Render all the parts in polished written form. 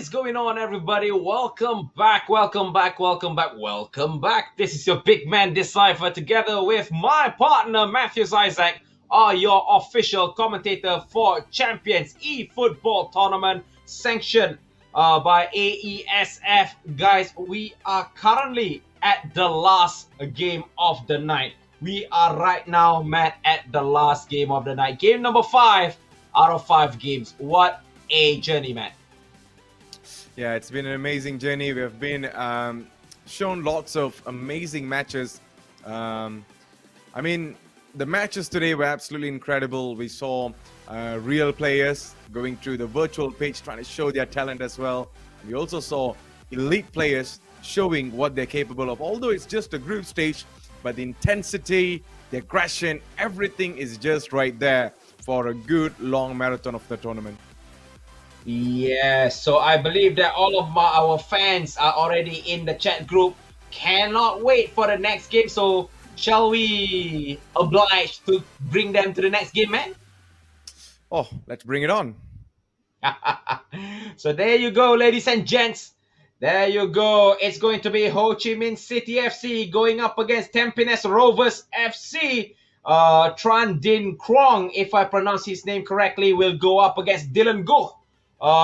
is going on, everybody? Welcome back, welcome back, welcome back, welcome back. This is your big man Decipher together with my partner Matthews Isaac, are your official commentator for Champions eFootball tournament sanctioned by AESF. Guys, we are currently at the last game of the night. We are right now, Matt, at the last game of the night. Game number 5 out of 5 games. What a journey, man. Yeah, it's been an amazing journey. We have been shown lots of amazing matches. I mean, the matches today were absolutely incredible. We saw real players going through the virtual pitch, trying to show their talent as well. We also saw elite players showing what they're capable of. Although it's just a group stage, but the intensity, the aggression, everything is just right there for a good long marathon of the tournament. Yes, so I believe that all of our fans are already in the chat group. Cannot wait for the next game. So shall we oblige to bring them to the next game, man? Oh, let's bring it on. So there you go, ladies and gents. There you go. It's going to be Ho Chi Minh City FC going up against Tampines Rovers FC. Tran Din Krong, if I pronounce his name correctly, will go up against Dylan Goh,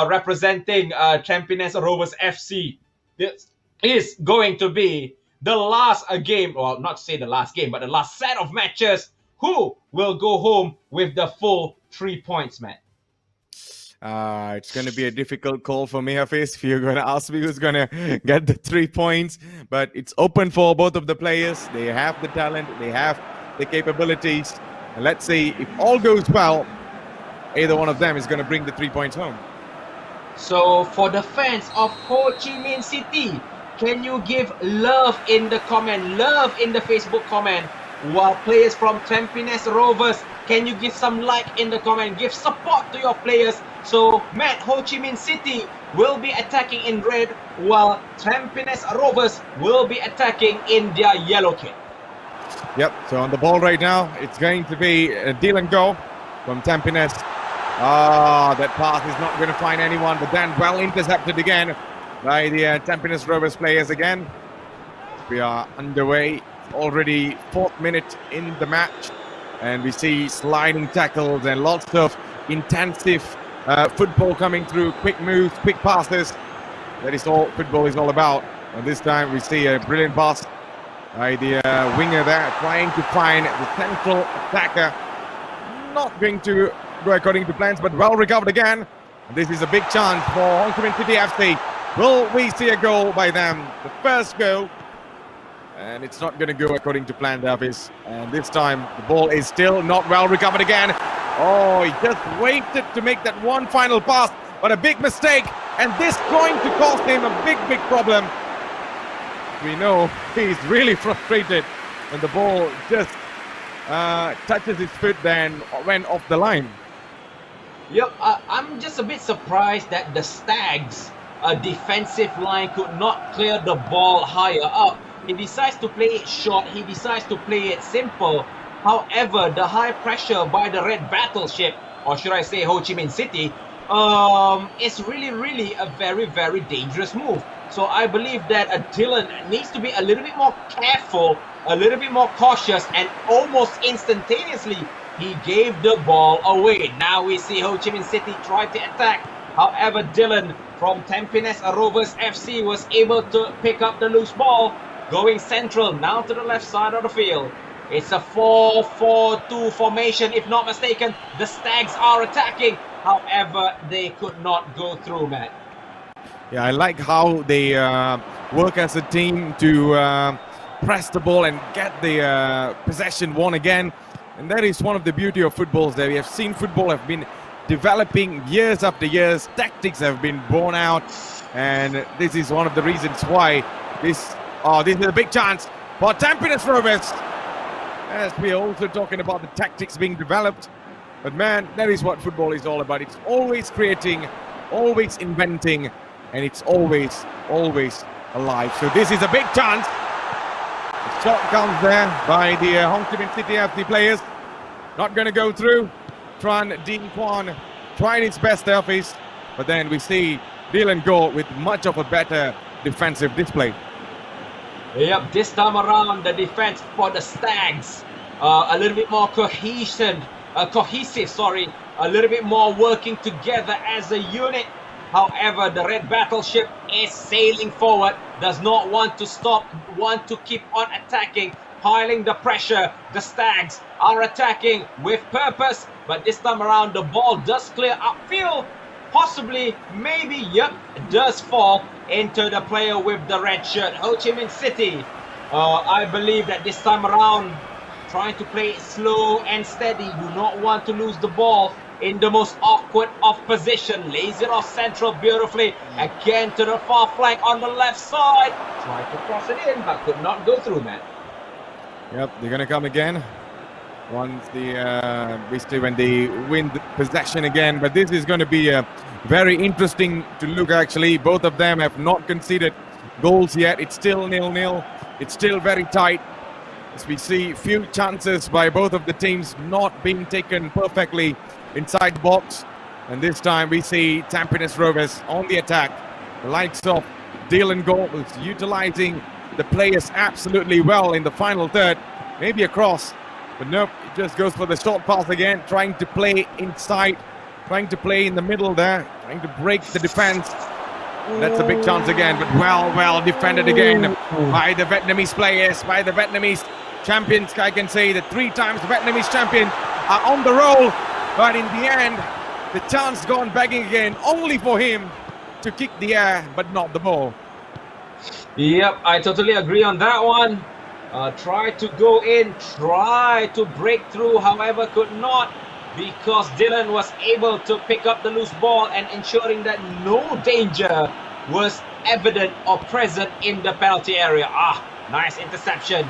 representing Tampines Rovers FC. This is going to be the last game, well, not to say the last game, but the last set of matches. Who will go home with the full 3 points, man? It's going to be a difficult call for me, Hafiz, if you're going to ask me who's going to get the 3 points. But it's open for both of the players. They have the talent. They have the capabilities. And let's see, if all goes well, either one of them is going to bring the 3 points home. So for the fans of Ho Chi Minh City, can you give love in the comment, love in the Facebook comment? While players from Tampines Rovers, can you give some like in the comment, give support to your players? So Matt, Ho Chi Minh City will be attacking in red, while Tampines Rovers will be attacking in their yellow kit. Yep, so on the ball right now, it's going to be Dylan Go from Tampines. That pass is not going to find anyone, but then well intercepted again by the Tampines Rovers players again. We are underway, already 4th minute in the match, and we see sliding tackles and lots of intensive football coming through, quick moves, quick passes. That is all football is all about. And this time we see a brilliant pass by the winger there, trying to find the central attacker. Not going to go according to plans, but well recovered again. This is a big chance for Ho Chi Minh City FC. Will we see a goal by them? The first goal. And it's not going to go according to plan, Davis. And this time, the ball is still not well recovered again. Oh, he just waited to make that one final pass, but a big mistake. And this going to cost him a big problem. We know he's really frustrated when the ball just touches his foot, then went off the line. Yep, I'm just a bit surprised that the Stags' defensive line could not clear the ball higher up. He decides to play it short, he decides to play it simple. However, the high pressure by the Red Battleship, or should I say Ho Chi Minh City, is really a very dangerous move. So I believe that Dylan needs to be a little bit more careful, a little bit more cautious, and almost instantaneously he gave the ball away. Now we see Ho Chi Minh City try to attack. However, Dylan from Tampines Rovers FC was able to pick up the loose ball, going central, now to the left side of the field. It's a 4-4-2 formation, if not mistaken. The Stags are attacking. However, they could not go through, man. Yeah, I like how they work as a team to press the ball and get the possession won again. And that is one of the beauty of footballs that we have seen. Football have been developing years after years. Tactics have been born out. And this is one of the reasons why this is a big chance for Tampines Rovers. As we are also talking about the tactics being developed. But man, that is what football is all about. It's always creating, always inventing, and it's always alive. So this is a big chance. The shot comes there by the Ho Chi Minh City FC players. Not going to go through. Tran Din Kwan tried his best, Elfis. But then we see Dylan Go with much of a better defensive display. Yep, this time around the defense for the Stags a little bit more cohesive, a little bit more working together as a unit. However, the Red Battleship is sailing forward, does not want to stop, want to keep on attacking, piling the pressure. The Stags are attacking with purpose, but this time around the ball does clear upfield. Possibly, maybe, yep, it does fall into the player with the red shirt. Ho Chi Minh City, I believe that this time around, trying to play it slow and steady, do not want to lose the ball in the most awkward of position. Lays it off central beautifully, again to the far flank on the left side. Tried to cross it in, but could not go through, man. Yep, they're going to come again. Once basically when they win the possession again, but this is going to be very interesting to look. Actually, both of them have not conceded goals yet. It's still 0-0. It's still very tight, as we see few chances by both of the teams not being taken perfectly inside the box. And this time we see Tampines Rovers on the attack. The likes of Dylan Go, who's utilizing the players absolutely well in the final third. Maybe a cross. But nope, it just goes for the short pass again, trying to play inside, trying to play in the middle there, trying to break the defense. That's a big chance again, but well defended again by the Vietnamese players, by the Vietnamese champions. I can say that 3 times the Vietnamese champions are on the roll, but in the end, the chance gone begging again, only for him to kick the air, but not the ball. Yep, I totally agree on that one. Try to go in, try to break through, however could not, because Dylan was able to pick up the loose ball and ensuring that no danger was evident or present in the penalty area. Nice interception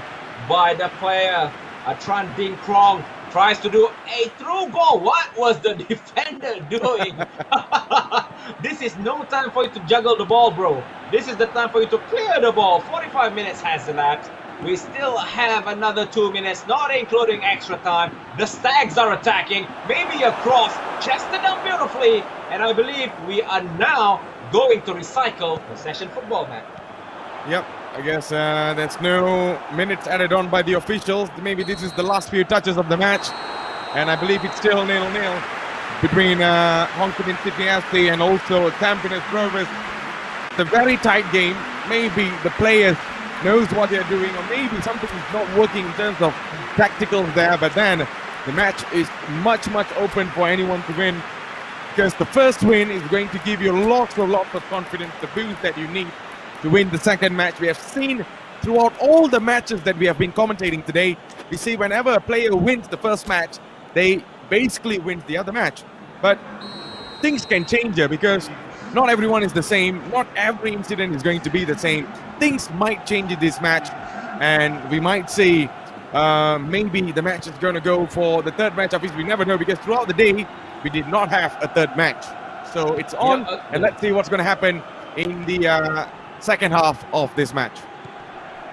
by the player. Tran Dinh Krong tries to do a through ball. What was the defender doing? This is no time for you to juggle the ball, bro. This is the time for you to clear the ball. 45 minutes has elapsed. We still have another 2 minutes, not including extra time. The Stags are attacking. Maybe a cross, chested down beautifully. And I believe we are now going to recycle possession football, man. Yep, I guess there's no minutes added on by the officials. Maybe this is the last few touches of the match. And I believe it's still 0-0 between Ho Chi Minh City FC and also Tampines Rovers. It's a very tight game. Maybe the players knows what they're doing, or maybe something is not working in terms of tacticals there, but then the match is much open for anyone to win, because the first win is going to give you lots of confidence, the boost that you need to win the second match. We have seen throughout all the matches that we have been commentating today, we see whenever a player wins the first match, they basically win the other match. But things can change here, because not everyone is the same. Not every incident is going to be the same. Things might change in this match, and we might see maybe the match is going to go for the third match. Obviously, we never know, because throughout the day, we did not have a third match. So it's on, and let's see what's going to happen in the second half of this match.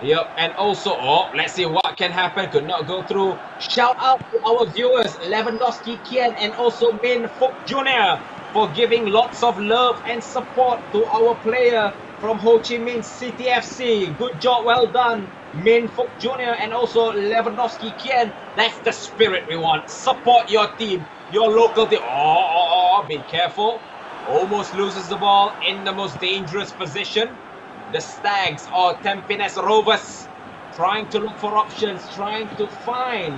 Yep, and also, let's see what can happen. Could not go through. Shout out to our viewers, Lewandowski Kien and also Minh Phuc Jr. for giving lots of love and support to our player from Ho Chi Minh City FC. Good job, well done, Minh Phuc Jr. and also Lewandowski Kien. That's the spirit we want. Support your team, your local team. Be careful. Almost loses the ball in the most dangerous position. The Stags or Tampines Rovers trying to look for options, trying to find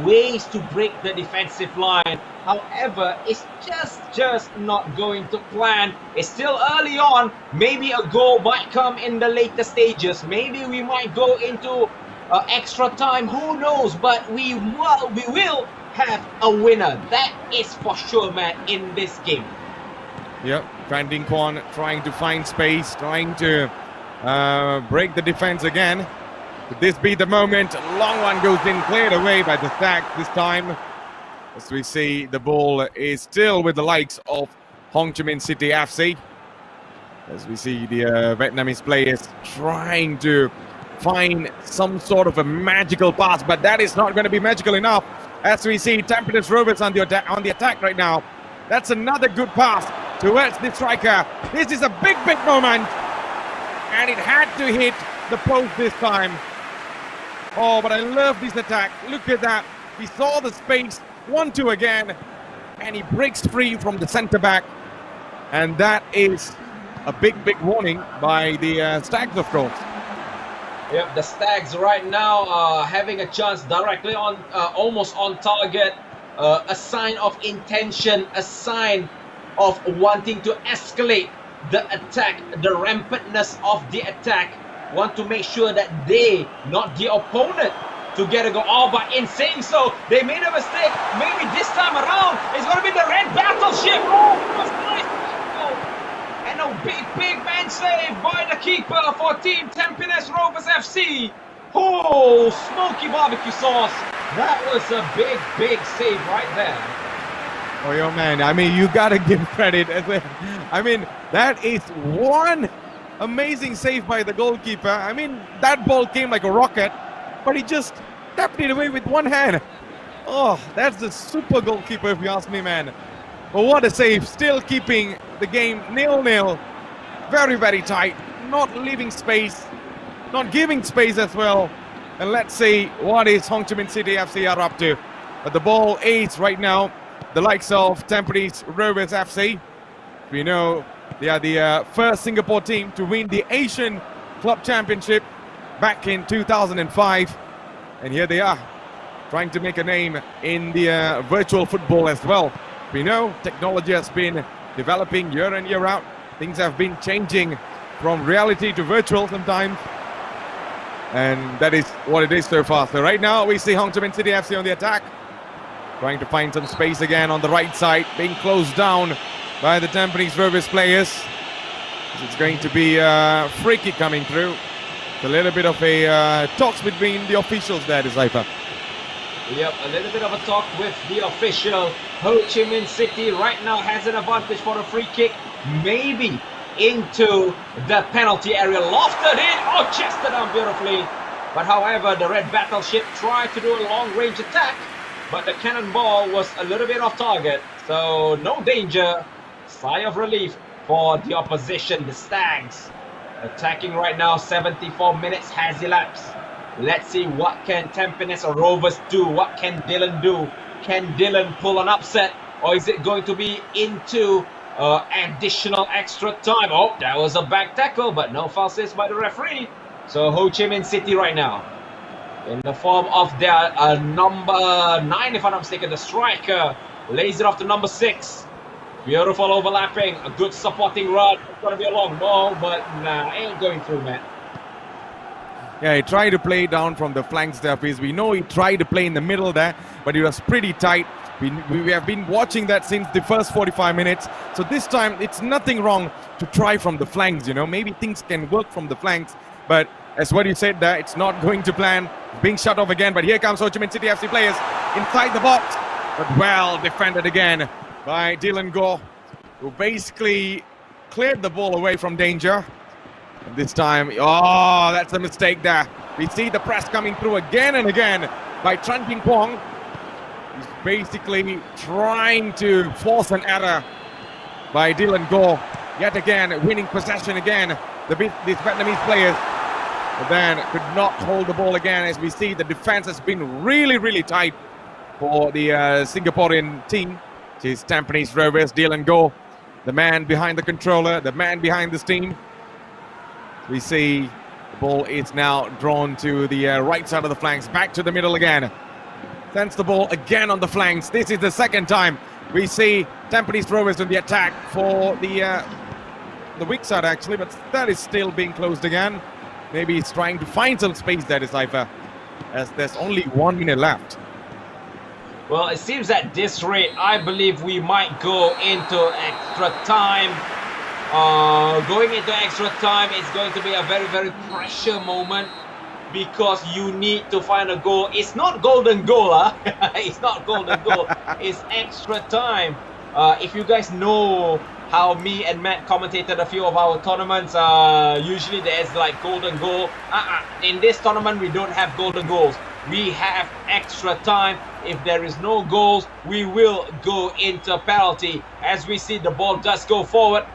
ways to break the defensive line. However, it's just not going to plan. It's still early on. Maybe a goal might come in the later stages. Maybe we might go into extra time. Who knows? But we will have a winner. That is for sure, man, in this game. Yep, Tran Dinh Krong trying to find space, trying to break the defense again. Could this be the moment? A long one goes in, cleared away by the Stags this time. As we see, the ball is still with the likes of Ho Chi Minh City FC. As we see the Vietnamese players trying to find some sort of a magical pass, but that is not going to be magical enough. As we see Tampines Rovers on the attack right now. That's another good pass towards the striker. This is a big moment. And it had to hit the post this time. Oh, but I love this attack. Look at that. He saw the space. 1-2 again. And he breaks free from the centre-back. And that is a big warning by the Stags, of course. Yep, the Stags right now are having a chance directly on, almost on target. A sign of intention, a sign of wanting to escalate the attack, the rampantness of the attack. Want to make sure that they, not the opponent, to get a goal. Oh, but in saying so, they made a mistake. Maybe this time around, it's going to be the red battleship. Oh, that was nice. And a big man save by the keeper for Team Tampines Rovers FC. Oh, smoky barbecue sauce. That was a big save right there. Oh, yo, man, I mean, you gotta give credit. I mean, that is one amazing save by the goalkeeper. I mean, that ball came like a rocket, but he just tapped it away with one hand. Oh, that's the super goalkeeper, if you ask me, man. But what a save, still keeping the game 0-0. Very tight, not leaving space, not giving space as well. And let's see what is Ho Chi Minh City FC are up to. But the ball is right now the likes of Tampines Rovers FC. We know they are the first Singapore team to win the Asian Club Championship back in 2005. And here they are, trying to make a name in the virtual football as well. We know technology has been developing year in, year out. Things have been changing from reality to virtual sometimes. And that is what it is so far. So right now we see Ho Chi Minh City FC on the attack, trying to find some space again on the right side, being closed down by the Tampines Rovers players. It's going to be a free kick coming through. It's a little bit of a talks between the officials there, Decipher. Yep, a little bit of a talk with the official. Ho Chi Minh City right now has an advantage for a free kick. Maybe into the penalty area. Lofted in. Oh, chested down beautifully. But however, the red battleship tried to do a long-range attack, but the cannonball was a little bit off target. So no danger. Sigh of relief for the opposition, the Stags. Attacking right now, 74 minutes has elapsed. Let's see what can Tampines or Rovers do. What can Dylan do? Can Dylan pull an upset? Or is it going to be into additional extra time? Oh, that was a back tackle, but no foul assist by the referee. So Ho Chi Minh City right now, in the form of their number 9, if I'm not mistaken, the striker, lays it off to number 6. Beautiful overlapping, a good supporting run. It's going to be a long ball, but nah, ain't going through, man. Yeah, he tried to play down from the flanks there, please. We know he tried to play in the middle there, but it was pretty tight. We have been watching that since the first 45 minutes. So this time, it's nothing wrong to try from the flanks, you know. Maybe things can work from the flanks, but as what you said there, it's not going to plan. Being shut off again, but here comes Ho Chi Minh City FC players inside the box. But well defended again by Dylan Goh, who basically cleared the ball away from danger. And this time, oh, that's a mistake there. We see the press coming through again and again by Tran King Pong. He's basically trying to force an error by Dylan Goh. Yet again, winning possession again. These Vietnamese players, but then could not hold the ball again. As we see, the defense has been really tight for the Singaporean team. It is Tampines Rovers, Dylan Goh, the man behind the controller, the man behind the team. We see the ball is now drawn to the right side of the flanks, back to the middle again. Sends the ball again on the flanks. This is the second time we see Tampines Rovers on the attack for the weak side, actually, but that is still being closed again. Maybe he's trying to find some space there, Decipher, as there's only 1 minute left. Well, it seems at this rate, I believe we might go into extra time. Going into extra time is going to be a very pressure moment, because you need to find a goal. It's not golden goal, huh? It's not golden goal. It's extra time. If you guys know how me and Matt commentated a few of our tournaments, usually there's like golden goal. In this tournament, we don't have golden goals. We have extra time. If there is no goals, we will go into penalty. As we see, the ball does go forward.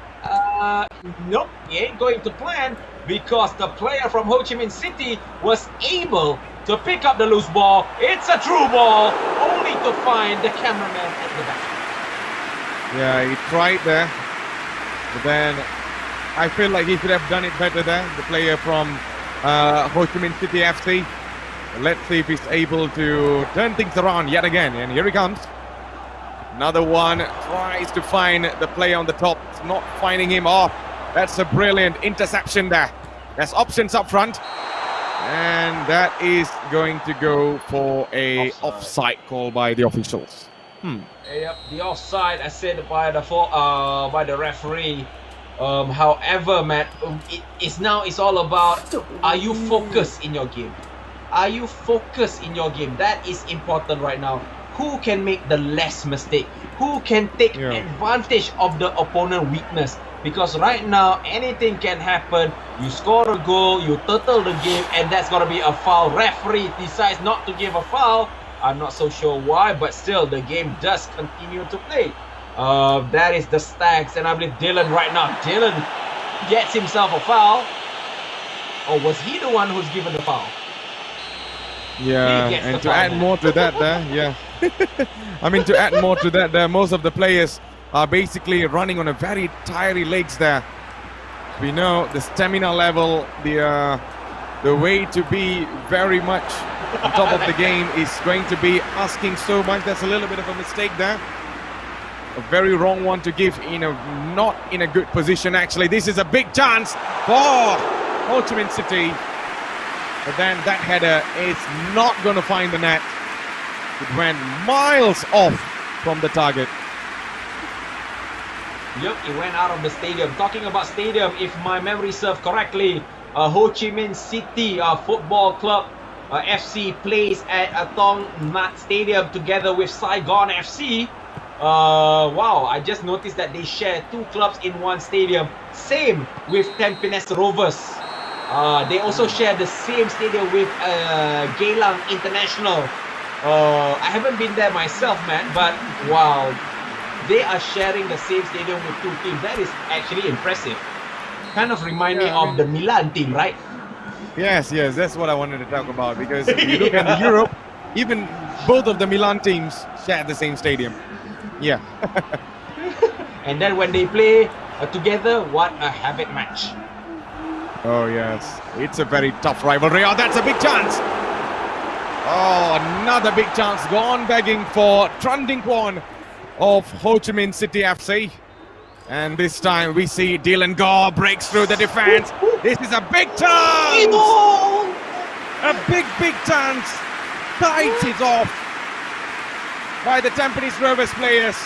Nope, he ain't going to plan because the player from Ho Chi Minh City was able to pick up the loose ball. It's a true ball, only to find the cameraman at the back. Yeah, he tried there, but then I feel like he could have done it better there, the player from Ho Chi Minh City FC. Let's see if he's able to turn things around yet again. And here he comes. Another one, tries to find the player on the top. It's not finding him. Oh, that's a brilliant interception there. There's options up front. And that is going to go for a offside call by the officials. Yep, the offside, as said by the referee. However, Matt, it's all about, are you focused in your game? Are you focused in your game? That is important right now. Who can make the less mistake? Who can take advantage of the opponent weakness? Because right now, anything can happen. You score a goal, you turtle the game, and that's going to be a foul. Referee decides not to give a foul. I'm not so sure why, but still, the game does continue to play. That is the Stags, and I believe Dylan right now. Dylan gets himself a foul. Or was he the one who's given the foul? Yeah, and to add more to that there, I mean, to add more to that there, most of the players are basically running on a very tired legs there. We know the stamina level, the way to be very much on top of the game is going to be asking so much. That's a little bit of a mistake there. A very wrong one to give not in a good position actually. This is a big chance for Ho Chi Minh City. But then that header is not going to find the net. It went miles off from the target. Yep, it went out of the stadium. Talking about stadium, if my memory serves correctly, Ho Chi Minh City Football Club FC plays at Atong Mat Stadium together with Saigon FC. Wow, I just noticed that they share two clubs in one stadium. Same with Tampines Rovers. They also share the same stadium with Geylang International. I haven't been there myself, man, but wow, they are sharing the same stadium with two teams. That is actually impressive. Kind of remind me of the Milan team, right? Yes, that's what I wanted to talk about, because if you look at Europe, even both of the Milan teams share the same stadium. Yeah. And then when they play together, what a havoc match. Oh yes, it's a very tough rivalry. Oh, that's a big chance. Oh, another big chance gone begging for Tran Dinh Quan of Ho Chi Minh City FC. And this time we see Dylan Gore breaks through the defense. This is a big chance. A big chance. Kites it off by the Tampines Rovers players.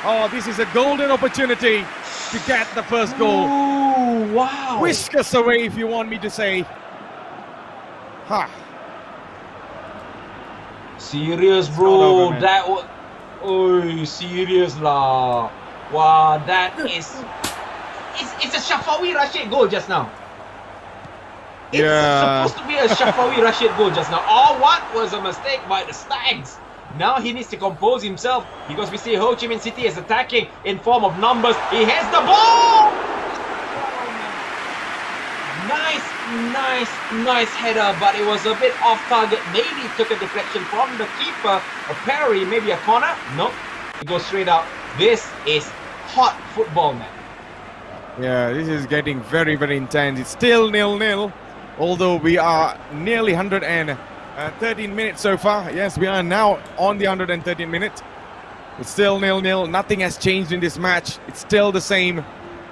Oh, this is a golden opportunity to get the first goal. Ooh, wow. Whiskers away, if you want me to say. Serious, bro. Over, that was... Oh, serious lah. Wow, that is... It's a Shafawi Rashid goal just now. It's supposed to be a Shafawi Rashid goal just now. Oh, what was a mistake by the Stags. Now he needs to compose himself, because we see Ho Chi Minh City is attacking in form of numbers. He has the ball! Nice header, but it was a bit off target. Maybe took a deflection from the keeper. A parry, maybe a corner. Nope, it goes straight out. This is hot football, man. Yeah, this is getting very intense. It's still 0-0, although we are nearly 113 minutes so far. Yes, we are now on the 113 minutes. It's still 0-0. Nothing has changed in this match. It's still the same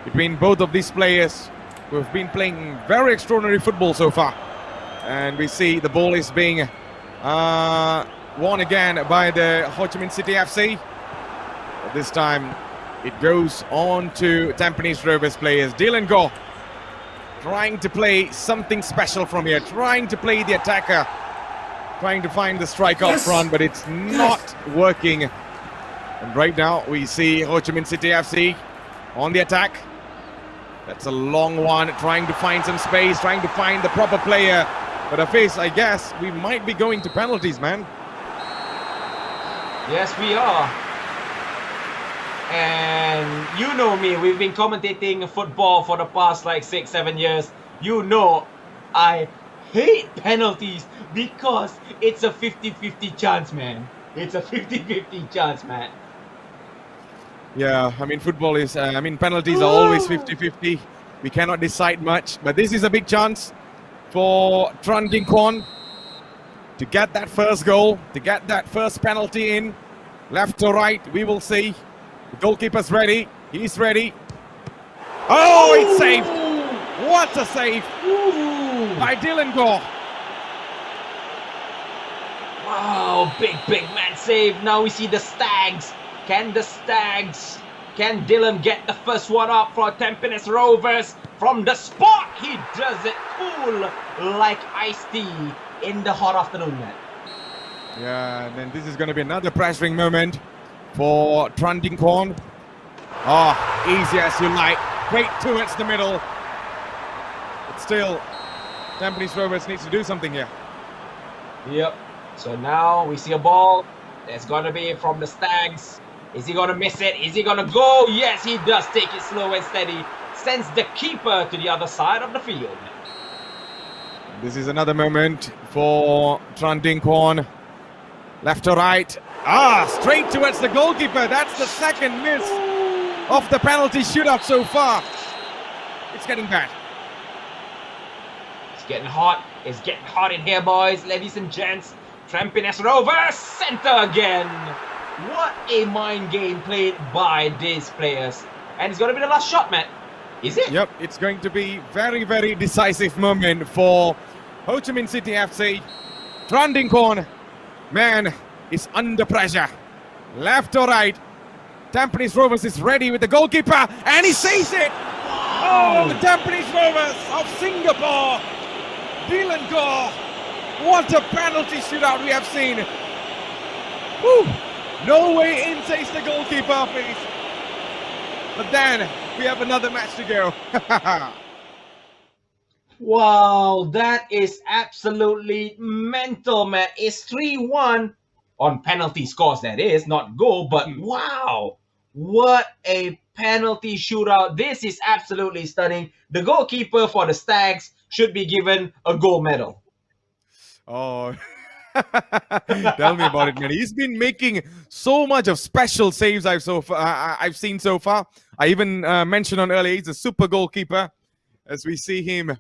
between both of these players, who have been playing very extraordinary football so far. And we see the ball is being won again by the Ho Chi Minh City FC. But this time it goes on to Tampines Rovers players. Dylan Gore trying to play something special from here, trying to play the attacker, trying to find the strike up front, but it's not working. And right now we see Ho Chi Minh City FC on the attack. That's a long one, trying to find some space, trying to find the proper player. But Hafiz, I guess we might be going to penalties, man. Yes, we are. And you know me, we've been commentating football for the past like 6-7 years. You know I hate penalties because it's a 50-50 chance, man. It's a 50-50 chance, man. Yeah, I mean, football is, penalties are always 50-50. We cannot decide much, but this is a big chance for Tran Dinh Quan to get that first goal, to get that first penalty in. Left to right, we will see. The goalkeeper's ready. He's ready. Oh, it's saved. What a save by Dylan Gore. Wow, big man save. Now we see the Stags. Can Dylan get the first one up for Tampines Rovers? From the spot, he does it cool like iced tea in the hot afternoon, man. Yeah, and then this is going to be another pressuring moment for Tran Dinh Quan. Oh, easy as you like. Straight towards the middle. But still, Tampines Rovers needs to do something here. Yep. So now we see a ball. That's going to be from the Stags. Is he going to miss it? Is he going to go? Yes, he does. Take it slow and steady. Sends the keeper to the other side of the field. This is another moment for Tran Dinh Quan. Left to right. Straight towards the goalkeeper. That's the second miss of the penalty shootout so far. It's getting bad. It's getting hot. It's getting hot in here, boys. Ladies and gents. Tampines Rovers, center again. What a mind game played by these players. And it's going to be the last shot, man. Is it? Yep, it's going to be very, very decisive moment for Ho Chi Minh City FC. Tran Dinh Quan, man, is under pressure. Left or right. Tampines Rovers is ready with the goalkeeper, and he saves it. Oh, the Tampines Rovers of Singapore. Dylan Gore. What a penalty shootout we have seen. Whew. No way in, says the goalkeeper, please. But then we have another match to go. Wow, that is absolutely mental, man. It's 3-1 on penalty scores, that is, not goal, but wow, what a penalty shootout. This is absolutely stunning. The goalkeeper for the Stags should be given a gold medal. Oh, tell me about it, man. He's been making so much of special saves I've seen so far. I even mentioned on earlier, he's a super goalkeeper, as we see him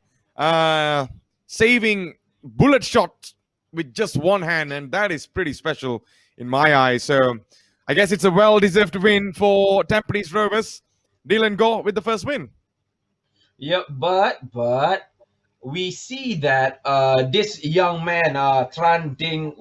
saving bullet shots with just one hand, and that is pretty special in my eyes. So I guess it's a well-deserved win for Tampines Rovers. Dylan Gore with the first win. Yep, but we see that this young man, Tran Dinh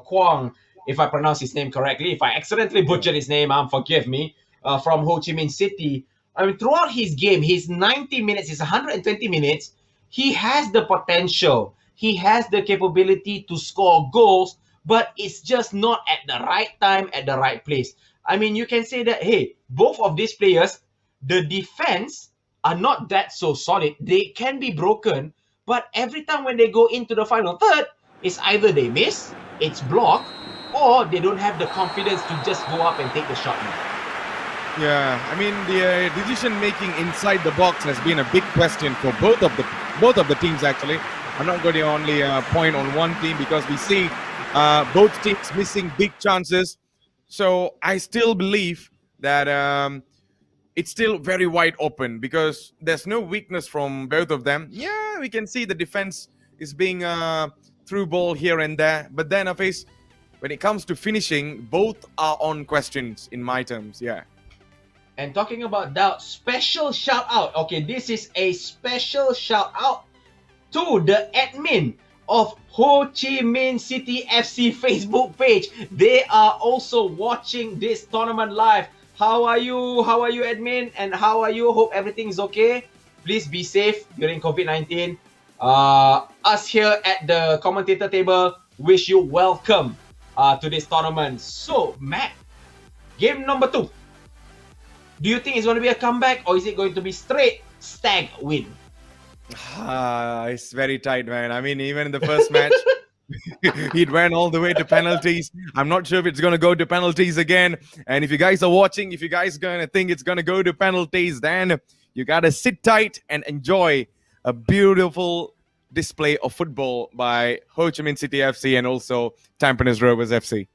Quang, if I pronounce his name correctly, if I accidentally butchered his name, forgive me, from Ho Chi Minh City. I mean, throughout his game, his 90 minutes, his 120 minutes, he has the potential. He has the capability to score goals, but it's just not at the right time, at the right place. I mean, you can say that, hey, both of these players, the defense are not that so solid. They can be broken, but every time when they go into the final third, it's either they miss, it's blocked, or they don't have the confidence to just go up and take the shot. Yeah, I mean, the decision making inside the box has been a big question for both of the teams. Actually, I'm not going to only point on one team because we see both teams missing big chances. So I still believe that it's still very wide open because there's no weakness from both of them. Yeah, we can see the defense is being through ball here and there, but then when it comes to finishing, both are on questions in my terms. Yeah. And talking about doubt, special shout out. Okay, this is a special shout out to the admin of Ho Chi Minh City FC Facebook page. They are also watching this tournament live. How are you? How are you, admin? And how are you? Hope everything is okay. Please be safe during COVID-19. Us here at the commentator table wish you welcome to this tournament. So, Matt, game number 2. Do you think it's going to be a comeback or is it going to be straight Stag win? It's very tight, man. I mean, even in the first match, it went all the way to penalties. I'm not sure if it's going to go to penalties again. And if you guys are watching, if you guys going to think it's going to go to penalties, then you got to sit tight and enjoy a beautiful display of football by Ho Chi Minh City FC and also Tampines Rovers FC.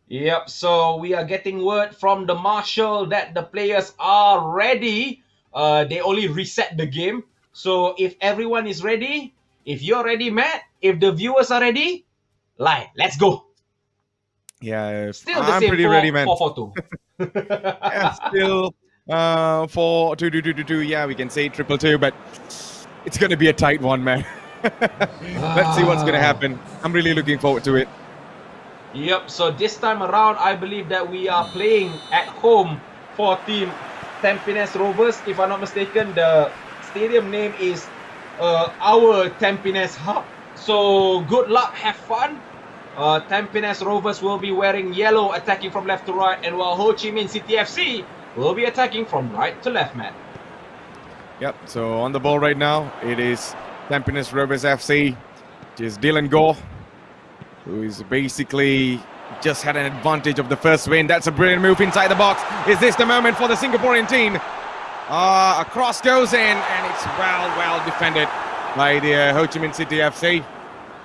Yep, so we are getting word from the marshal that the players are ready. They only reset the game. So if everyone is ready, if you're ready, Matt, if the viewers are ready, let's go. Yeah, Still the I'm same pretty ready, man. 4-4-2. Yeah, still 4-2-2-2-2. Yeah, we can say 2-2, but it's going to be a tight one, man. Let's see what's going to happen. I'm really looking forward to it. Yep, so this time around, I believe that we are playing at home for team Tampines Rovers. If I'm not mistaken, the stadium name is our Tampines Hub. So good luck, have fun. Tampines Rovers will be wearing yellow, attacking from left to right, and while Ho Chi Minh City FC will be attacking from right to left, man. Yep, so on the ball right now, it is Tampines Rovers FC. It is Dylan Gore, who is basically just had an advantage of the first win. That's a brilliant move inside the box. Is this the moment for the Singaporean team? A cross goes in, and it's well defended by the Ho Chi Minh City FC.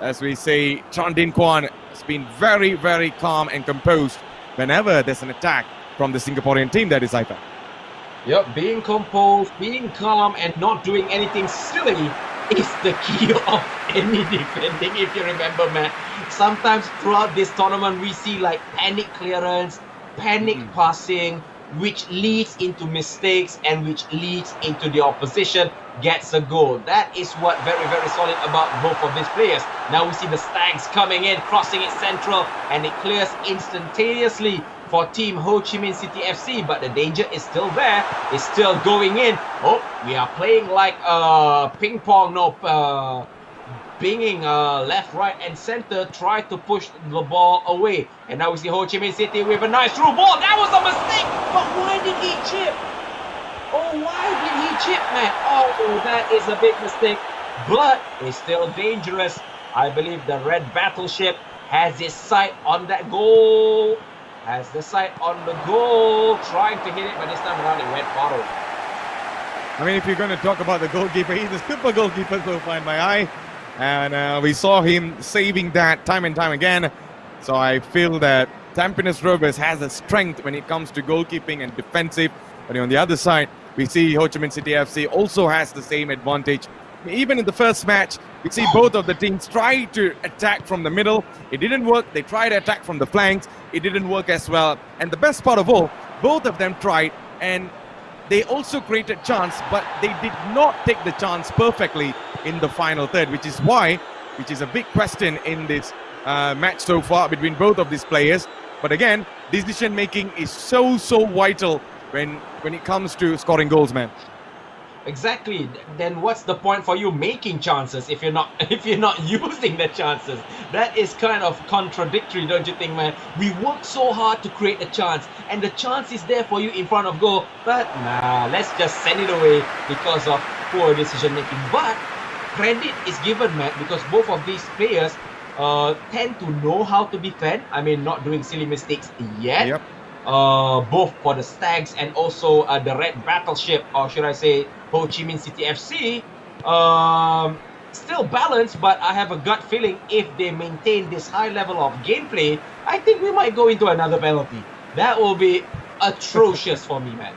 As we say, Chan Din Kwan has been very calm and composed whenever there's an attack from the Singaporean team, that is Haifa. Yep, being composed, being calm, and not doing anything silly is the key of any defending, if you remember, man. Sometimes throughout this tournament, we see like panic clearance, panic passing, which leads into mistakes and which leads into the opposition gets a goal. That is what very solid about both of these players. Now we see the Stags coming in, crossing it central, and it clears instantaneously for team Ho Chi Minh City FC, but the danger is still there. It's still going in. Oh, we are playing like ping pong, pinging left, right, and center. Try to push the ball away. And now we see Ho Chi Minh City with a nice through ball. That was a mistake, but why did he chip? Oh, why did he chip, man? Oh, that is a big mistake. But it's still dangerous. I believe the red battleship has its sight on that goal. Has the sight on the goal, trying to hit it, but this time around it went far away. I mean, if you're going to talk about the goalkeeper, he's a super goalkeeper so far in my eye. And we saw him saving that time and time again. So I feel that Tampines Rovers has a strength when it comes to goalkeeping and defensive. But on the other side, we see Ho Chi Minh City FC also has the same advantage. Even in the first match, we see both of the teams try to attack from the middle. It didn't work. They tried to attack from the flanks. It didn't work as well. And the best part of all, both of them tried, and they also created chance, but they did not take the chance perfectly in the final third, which is a big question in this match so far between both of these players. But again, decision making is so vital when it comes to scoring goals, man. Exactly. Then what's the point for you making chances if you're not using the chances? That is kind of contradictory, don't you think, man? We work so hard to create a chance, and the chance is there for you in front of goal, but nah, let's just send it away because of poor decision making. But credit is given, man, because both of these players tend to know how to defend. I mean, not doing silly mistakes yet. Yep. Both for the Stags and also the Red Battleship, or should I say Ho Chi Minh City FC. Still balanced, but I have a gut feeling if they maintain this high level of gameplay, I think we might go into another penalty. That will be atrocious for me, man.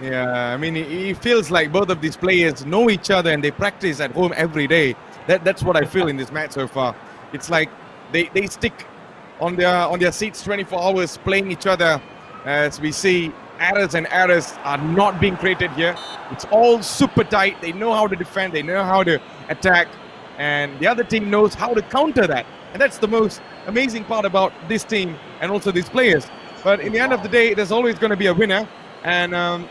Yeah, I mean, it feels like both of these players know each other and they practice at home every day. That's what I feel in this match so far. It's like they stick on their seats 24 hours playing each other. As we see, errors are not being created here. It's all super tight. They know how to defend, they know how to attack, and the other team knows how to counter that. And that's the most amazing part about this team and also these players. But in the end of the day, there's always going to be a winner, and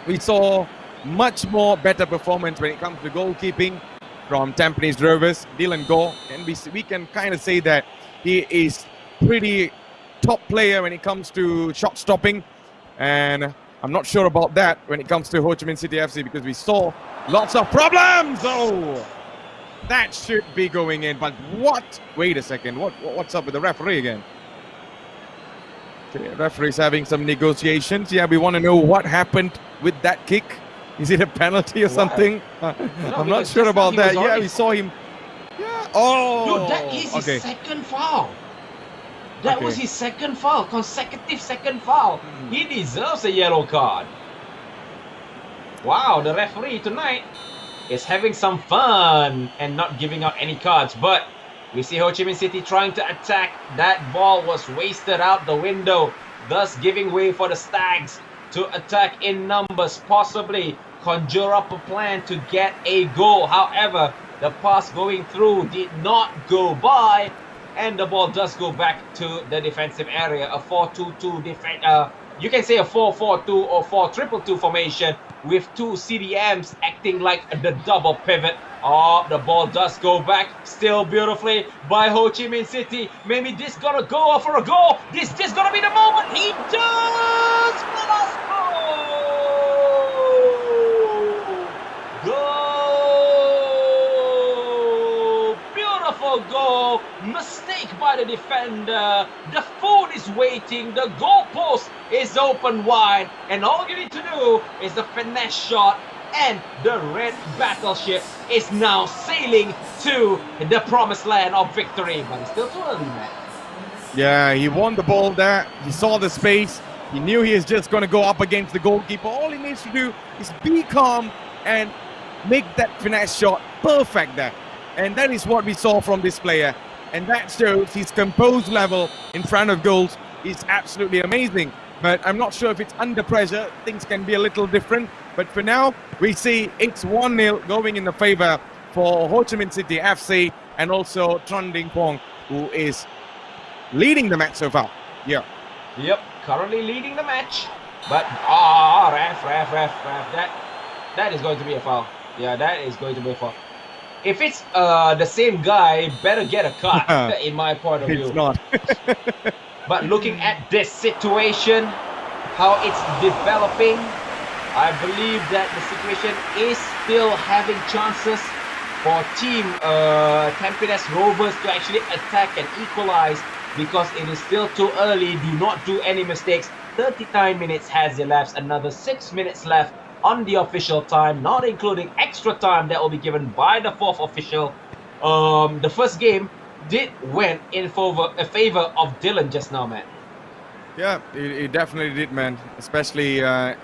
we saw much more better performance when it comes to goalkeeping from Tampines Rovers. Dylan Gore, and we can kind of say that he is pretty top player when it comes to shot stopping, and I'm not sure about that when it comes to Ho Chi Minh City FC because we saw lots of problems. Oh, that should be going in. But what? Wait a second. What's up with the referee again? Okay, referee's having some negotiations. Yeah, we want to know what happened with that kick. Is it a penalty or something? I'm not sure about that. Yeah, we saw him. Yeah. Oh. No, that is his second foul. That was his second foul, consecutive second foul. He deserves a yellow card. Wow, the referee tonight is having some fun and not giving out any cards. But we see Ho Chi Minh City trying to attack. That ball was wasted out the window, thus giving way for the Stags to attack in numbers, possibly conjure up a plan to get a goal. However, the pass going through did not go by, and the ball does go back to the defensive area. A 4-2-2 defense. You can say a 4-4-2 or 4-2-2 formation with two CDMs acting like the double pivot. Oh, the ball does go back still beautifully by Ho Chi Minh City. Maybe this gonna go for a goal. This gonna be the moment. He does! Let's go! Goal! Beautiful goal. Mistake by the defender. The phone is waiting. The goalpost is open wide. And all you need to do is the finesse shot. And the red battleship is now sailing to the promised land of victory. But it's still too early, man. Yeah, he won the ball there. He saw the space. He knew he is just going to go up against the goalkeeper. All he needs to do is be calm and make that finesse shot perfect there. And that is what we saw from this player. And that shows his composed level in front of goals is absolutely amazing. But I'm not sure if it's under pressure. Things can be a little different. But for now, we see it's 1-0 going in the favor for Ho Chi Minh City FC and also Tran Dinh Quang, who is leading the match so far. Yeah. Yep, currently leading the match. But, ref. That is going to be a foul. Yeah, that is going to be a foul. If it's the same guy, better get a card, in my point of view. It's not. But looking at this situation, how it's developing, I believe that the situation is still having chances for Team Tampines Rovers to actually attack and equalize because it is still too early. Do not do any mistakes. 39 minutes has elapsed. Another 6 minutes left on the official time, not including extra time that will be given by the fourth official. The first game did win in favor of Dylan just now, man. Yeah, he definitely did, man. Especially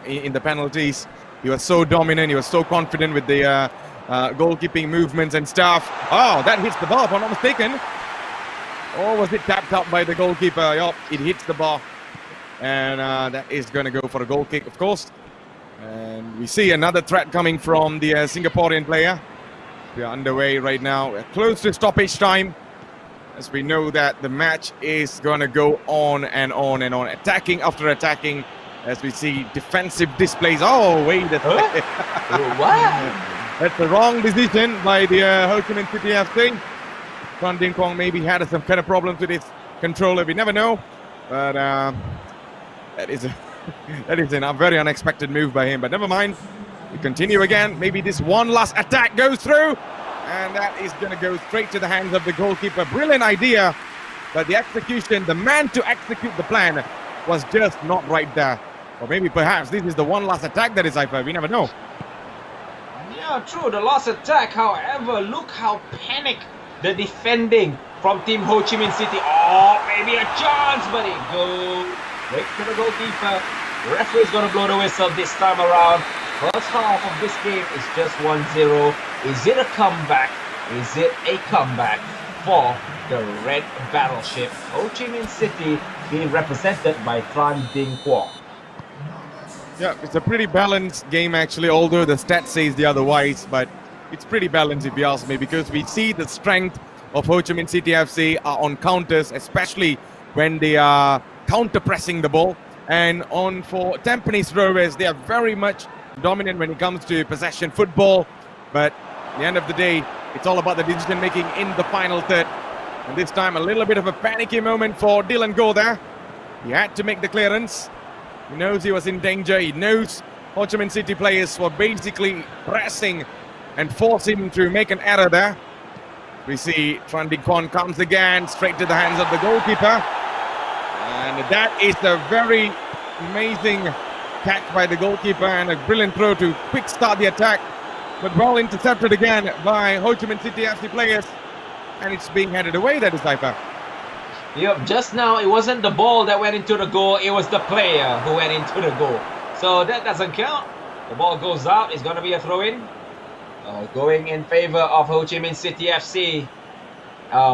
in the penalties. He was so dominant. He was so confident with the goalkeeping movements and stuff. Oh, that hits the bar, if I'm not mistaken. Or was it tapped up by the goalkeeper? Yup, it hits the bar. And that is going to go for a goal kick, of course. And we see another threat coming from the Singaporean player. We are underway right now. We're close to stoppage time. As we know that the match is going to go on and on and on. Attacking after attacking. As we see defensive displays. Oh, wait a second. What? That's the wrong decision by the Ho Chi Minh City FC. Tran Dinh Quang maybe had some kind of problems with his controller. We never know. But that is a very unexpected move by him. But never mind. We continue again. Maybe this one last attack goes through. And that is going to go straight to the hands of the goalkeeper. Brilliant idea. But the execution, the man to execute the plan was just not right there. Or maybe perhaps this is the one last attack that is Haifa. We never know. Yeah, true. The last attack. However, look how panicked the defending from Team Ho Chi Minh City. Oh, maybe a chance, but it goes right to the goalkeeper. The referee is going to blow the whistle this time around. First half of this game is just 1-0. Is it a comeback? Is it a comeback for the Red Battleship? Ho Chi Minh City being represented by Tran Dinh Quang. Yeah, it's a pretty balanced game actually, although the stat says the otherwise, but it's pretty balanced if you ask me, because we see the strength of Ho Chi Minh City FC are on counters, especially when they are counter-pressing the ball. And on for Tampines Rovers, they are very much dominant when it comes to possession football. But at the end of the day, it's all about the decision making in the final third. And this time a little bit of a panicky moment for Dylan Goh there. He had to make the clearance. He knows he was in danger. He knows Ho Chi Minh City players were basically pressing and forcing him to make an error there. We see Tran Dinh Quan comes again, straight to the hands of the goalkeeper. And that is a very amazing catch by the goalkeeper and a brilliant throw to quick start the attack. But well intercepted again by Ho Chi Minh City FC players. And it's being headed away, that is Saipa. Yep, just now it wasn't the ball that went into the goal, it was the player who went into the goal. So that doesn't count. The ball goes out, it's going to be a throw-in. Going in favor of Ho Chi Minh City FC.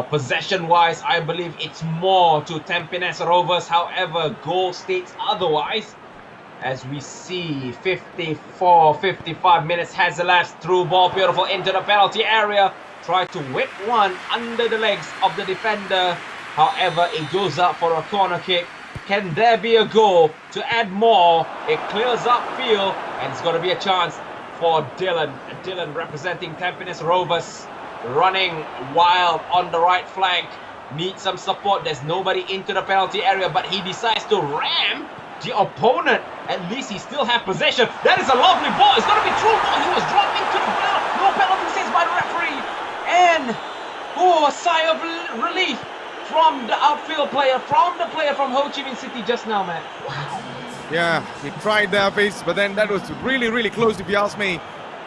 Possession-wise, I believe it's more to Tampines Rovers. However, goal states otherwise. As we see 55 minutes has elapsed. Through ball, beautiful into the penalty area. Try to whip one under the legs of the defender. However, it goes out for a corner kick. Can there be a goal to add more? It clears upfield and it's going to be a chance for Dylan. Dylan representing Tampines Rovers, running wild on the right flank. Needs some support. There's nobody into the penalty area, but he decides to ram the opponent. At least he still has possession. That is a lovely ball. It's going to be through ball. He was dropped into the ground. No penalty saved by the referee. And a sigh of relief from the outfield player, from the player from Ho Chi Minh City just now, man. Wow. Yeah, he tried their face, but then that was really, really close if you ask me.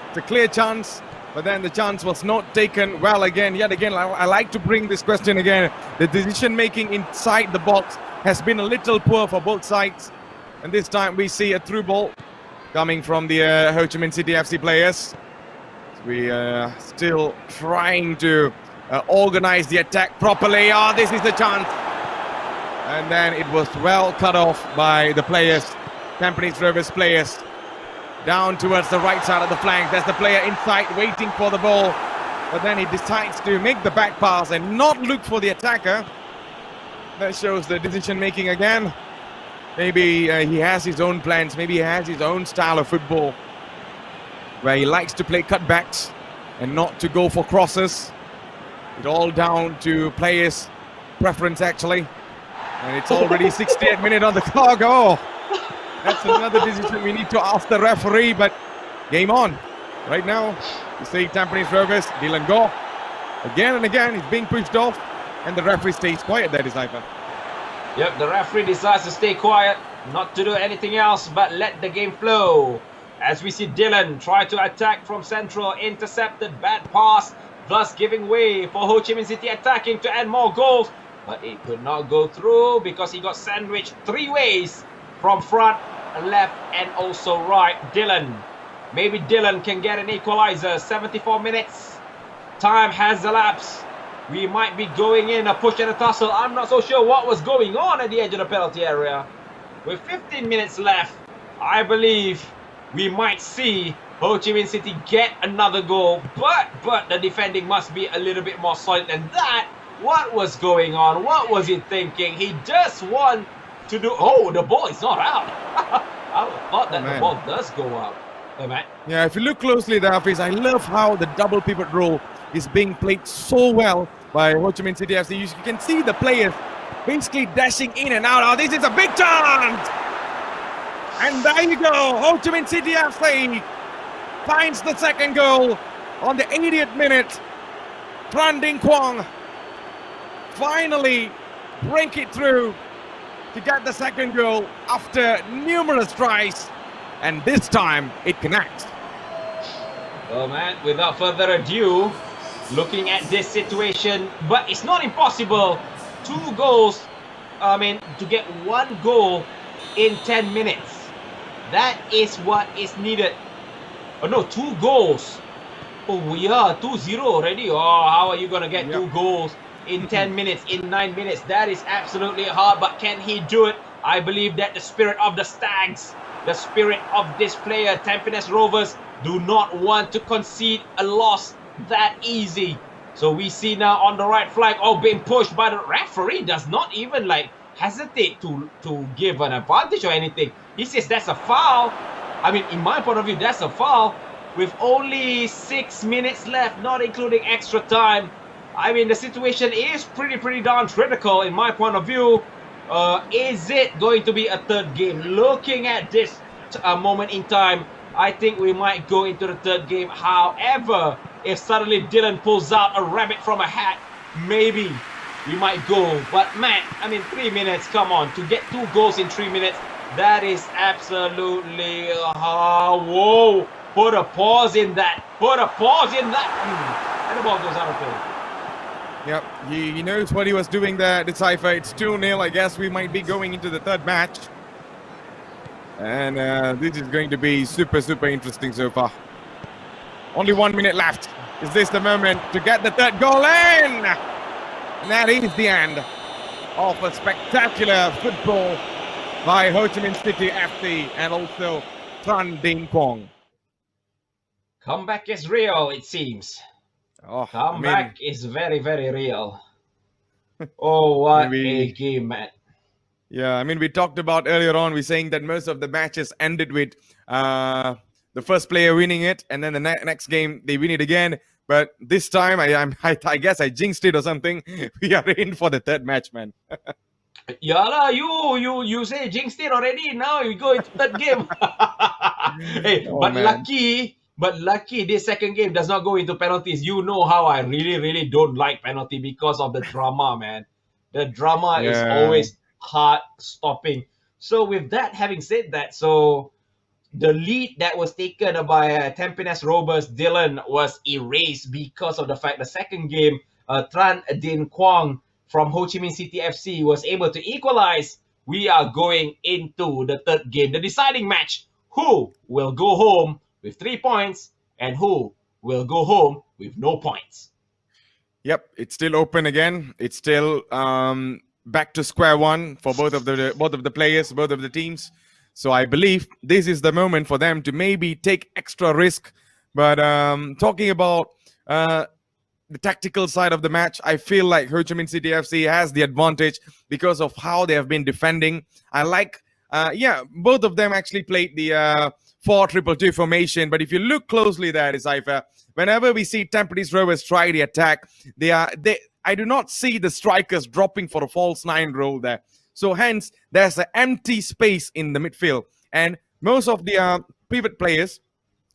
It's a clear chance, but then the chance was not taken well again. Yet again, I like to bring this question again. The decision-making inside the box has been a little poor for both sides. And this time we see a through ball coming from the Ho Chi Minh City FC players. We are still trying to organize the attack properly. Oh, this is the chance. And then it was well cut off by the players, Tampines Rovers players. Down towards the right side of the flank. There's the player inside waiting for the ball. But then he decides to make the back pass and not look for the attacker. That shows the decision making again. Maybe he has his own plans. Maybe he has his own style of football, where he likes to play cutbacks and not to go for crosses. It's all down to players' preference, actually. And it's already 68th minute on the clock. Oh, that's another decision we need to ask the referee, but game on. Right now, you see Tampines Rovers, Dylan Go. Again and again, he's being pushed off, and the referee stays quiet. That is Ivan. Yep, the referee decides to stay quiet, not to do anything else, but let the game flow. As we see Dylan try to attack from central, intercepted, bad pass, thus giving way for Ho Chi Minh City attacking to add more goals. But it could not go through because he got sandwiched three ways from front, left, and also right. Dylan. Maybe Dylan can get an equalizer. 74 minutes. Time has elapsed. We might be going in a push and a tussle. I'm not so sure what was going on at the edge of the penalty area. With 15 minutes left, I believe we might see Ho Chi Minh City get another goal. But the defending must be a little bit more solid than that. What was going on? What was he thinking? He just want to do... Oh, the ball is not out. I thought that the ball does go out. Hey, man. Yeah, if you look closely there, Hafiz, I love how the double pivot role is being played so well by Ho Chi Minh City FC. You can see the players basically dashing in and out. Oh, this is a big chance! And there you go. Ho Chi Minh City FC finds the second goal on the 80th minute. Tran Dinh Quang finally break it through to get the second goal after numerous tries, and this time it connects. Well, man, without further ado, looking at this situation, but it's not impossible. Two goals, to get one goal in 10 minutes. That is what is needed. Oh no, two goals. Oh, we are 2-0 already. Oh, how are you going to get two goals in 10 minutes, in 9 minutes? That is absolutely hard, but can he do it? I believe that the spirit of the Stags, the spirit of this player, Tampines Rovers, do not want to concede a loss that easy. So we see now on the right flank, being pushed by the referee, does not even hesitate to give an advantage or anything. He says that's a foul. In my point of view, that's a foul with only 6 minutes left, not including extra time. The situation is pretty darn critical in my point of view. Is it going to be a third game? Looking at this moment in time, I think we might go into the third game. However, if suddenly Dylan pulls out a rabbit from a hat, maybe we might go. But man, I mean, 3 minutes, come on. To get 2 goals in 3 minutes, that is absolutely... whoa. Put a pause in that. Put a pause in that. And the ball goes out of play. Yep, he knows what he was doing there, Decipher. It's 2-0. I guess we might be going into the third match. And this is going to be super, super interesting so far. Only 1 minute left. Is this the moment to get the third goal in? And that is the end of a spectacular football by Ho Chi Minh City FC and also Tran Dinh Quang. Comeback is real, it seems. Oh, Comeback is very, very real. Oh, what a game, man. Yeah, I mean, we talked about earlier on, we're saying that most of the matches ended with the first player winning it, and then the next game, they win it again. But this time, I guess I jinxed it or something. We are in for the third match, man. Yeah, lah, you say jinxed it already. Now you go into third game. Hey, Oh, but man. lucky this second game does not go into penalties. You know how I really, really don't like penalty because of the drama, man. The drama is Yeah. always heart stopping. So with that, having said that, so the lead that was taken by Tampines Rovers, Dylan, was erased because of the fact the second game, Tran Dinh Quang from Ho Chi Minh City FC was able to equalize. We are going into the third game, the deciding match. Who will go home with 3 points and who will go home with no points? Yep, it's still open again. It's still back to square one for both of the players, both of the teams. So I believe this is the moment for them to maybe take extra risk. But talking about the tactical side of the match, I feel like Ho Chi Minh City FC has the advantage because of how they have been defending. I like, both of them actually played the 4-2-2 formation. But if you look closely there, Decipher, whenever we see Tampines Rovers try the attack, I do not see the strikers dropping for a false 9 role there. So hence, there's an empty space in the midfield. And most of the pivot players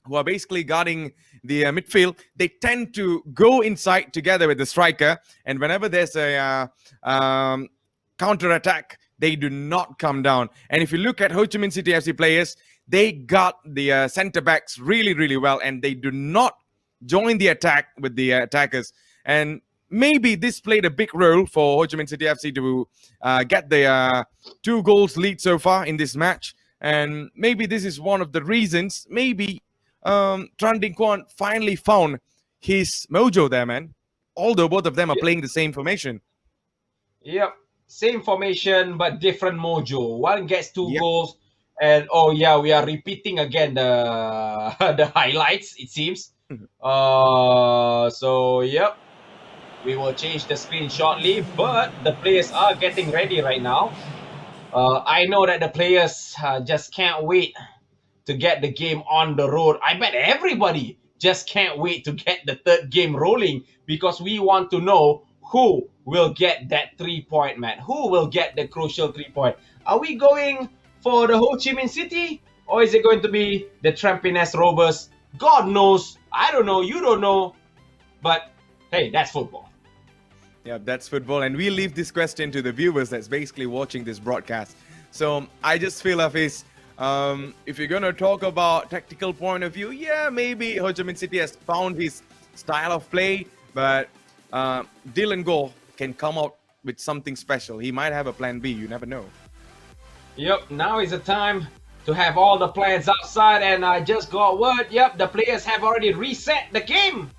who are basically guarding the midfield, they tend to go inside together with the striker. And whenever there's a counter-attack, they do not come down. And if you look at Ho Chi Minh City FC players, they got the centre-backs really, really well. And they do not join the attack with the attackers. And maybe this played a big role for Ho Chi Minh City FC to get the 2 goals lead so far in this match. And maybe this is one of the reasons, maybe Tran Dinh Quang finally found his mojo there, man. Although both of them are playing the same formation. Yep, same formation but different mojo. One gets 2 goals, and oh yeah, we are repeating again the the highlights. It seems. So yep, we will change the screen shortly, but the players are getting ready right now. I know that the players just can't wait to get the game on the road. I bet everybody just can't wait to get the third game rolling because we want to know who will get that 3-point, man. Who will get the crucial 3-point? Are we going for the Ho Chi Minh City or is it going to be the Tampines Rovers? God knows. I don't know. You don't know. But hey, that's football. Yeah, that's football. And we leave this question to the viewers that's basically watching this broadcast. So I just feel of his... if you're going to talk about tactical point of view, yeah, maybe Ho Chi Minh City has found his style of play, but Dylan Goh can come out with something special. He might have a plan B. You never know. Yep, now is the time to have all the plans outside, and I just got word. Yep, the players have already reset the game.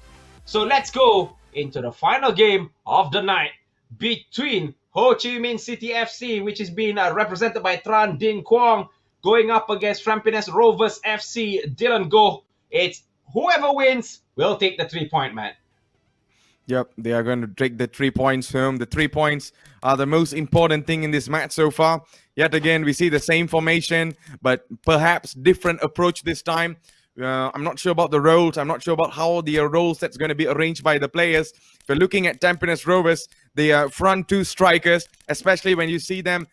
So let's go into the final game of the night between Ho Chi Minh City FC, which is being represented by Tran Dinh Quang, going up against Tampines Rovers FC, Dylan Goh. It's whoever wins will take the 3-point, man. Yep, they are going to take the 3 points home. The 3 points are the most important thing in this match so far. Yet again, we see the same formation, but perhaps different approach this time. I'm not sure about the roles. I'm not sure about how the role set's going to be arranged by the players. If you're looking at Tampines Rovers, the front 2 strikers, especially when you see them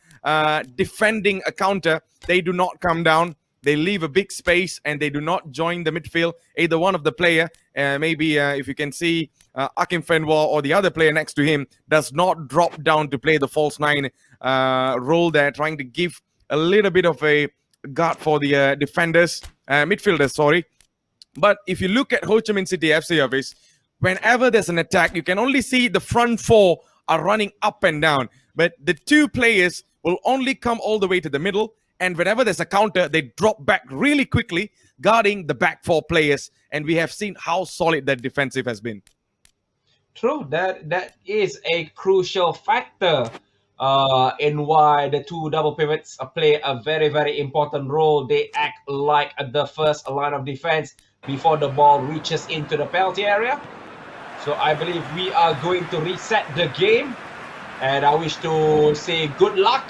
defending a counter, they do not come down. They leave a big space and they do not join the midfield. Either one of the player, maybe if you can see Akim Fenwa or the other player next to him, does not drop down to play the false nine role there, trying to give a little bit of a guard for the defenders, midfielders, sorry. But if you look at Ho Chi Minh City FC office, whenever there's an attack, you can only see the front four are running up and down. But the two players will only come all the way to the middle. And whenever there's a counter, they drop back really quickly, guarding the back four players. And we have seen how solid that defensive has been. True, that is a crucial factor in why the two double pivots play a very, very important role. They act like the first line of defense before the ball reaches into the penalty area. So I believe we are going to reset the game. And I wish to say good luck,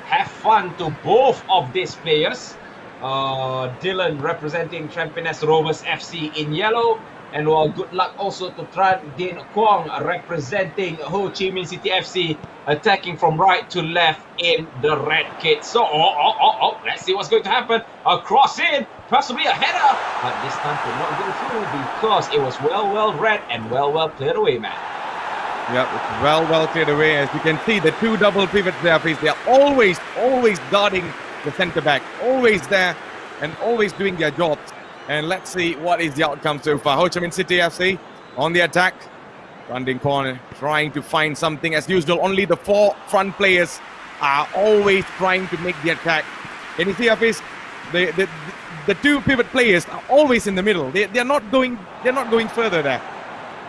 have fun to both of these players. Dylan representing Tampines Rovers FC in yellow. And good luck also to Tran Din Quang representing Ho Chi Minh City FC, attacking from right to left in the red kit. So, let's see what's going to happen. A cross in, possibly a header, but this time could not go through because it was well read and well cleared away, man. Yeah, it's well cleared away. As you can see, the two double pivots there, they are always guarding the centre back, always there and always doing their jobs. And let's see what is the outcome so far. Ho Chi Minh City FC on the attack. Running corner, trying to find something as usual. Only the four front players are always trying to make the attack. Can you see, Hafiz? The two pivot players are always in the middle. They're not going further there.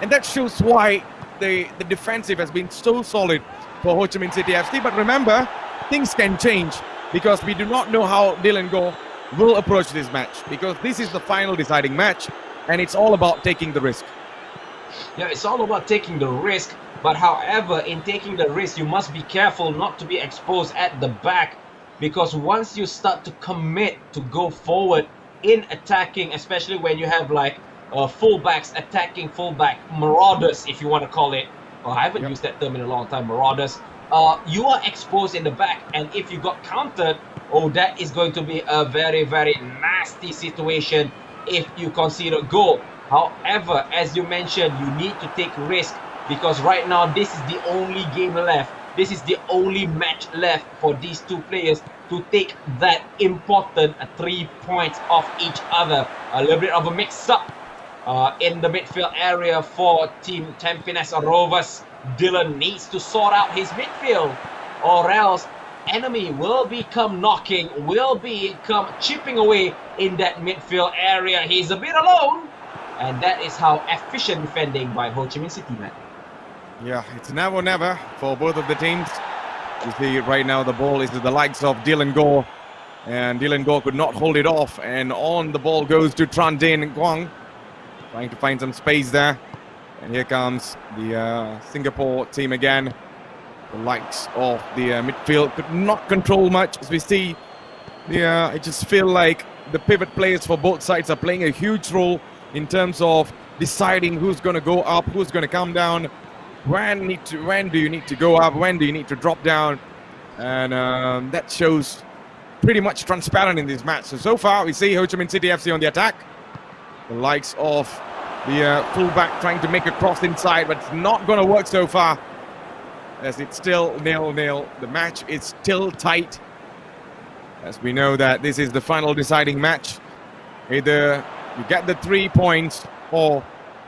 And that shows why the defensive has been so solid for Ho Chi Minh City FC. But remember, things can change because we do not know how Dylan Go will approach this match, because this is the final deciding match and it's all about taking the risk. Yeah, it's all about taking the risk, but however, in taking the risk, you must be careful not to be exposed at the back, because once you start to commit to go forward in attacking, especially when you have like fullbacks attacking fullback, marauders if you want to call it, I haven't used that term in a long time, marauders, you are exposed in the back, and if you got countered, that is going to be a very nasty situation if you concede a goal. However, as you mentioned, you need to take risk, because right now this is the only game left. This is the only match left for these two players to take that important 3 points off each other. A little bit of a mix-up in the midfield area for Team Tampines Rovers. Dylan needs to sort out his midfield, or else enemy will become knocking, will become chipping away in that midfield area. He's a bit alone, and that is how efficient defending by Ho Chi Minh City, man. Yeah, it's now or never for both of the teams. You see right now the ball is to the likes of Dylan Go, and Dylan Go could not hold it off, and on the ball goes to Tran Din Quang, trying to find some space there. And here comes the Singapore team again. The likes of the midfield could not control much, as we see. I just feel like the pivot players for both sides are playing a huge role in terms of deciding who's going to go up, who's going to come down, when do you need to go up, when do you need to drop down, and that shows pretty much transparent in this match. So far we see Ho Chi Minh City FC on the attack. The likes of the fullback trying to make a cross inside, but it's not going to work so far, as it's still 0-0. The match is still tight, as we know that this is the final deciding match. Either you get the 3 points or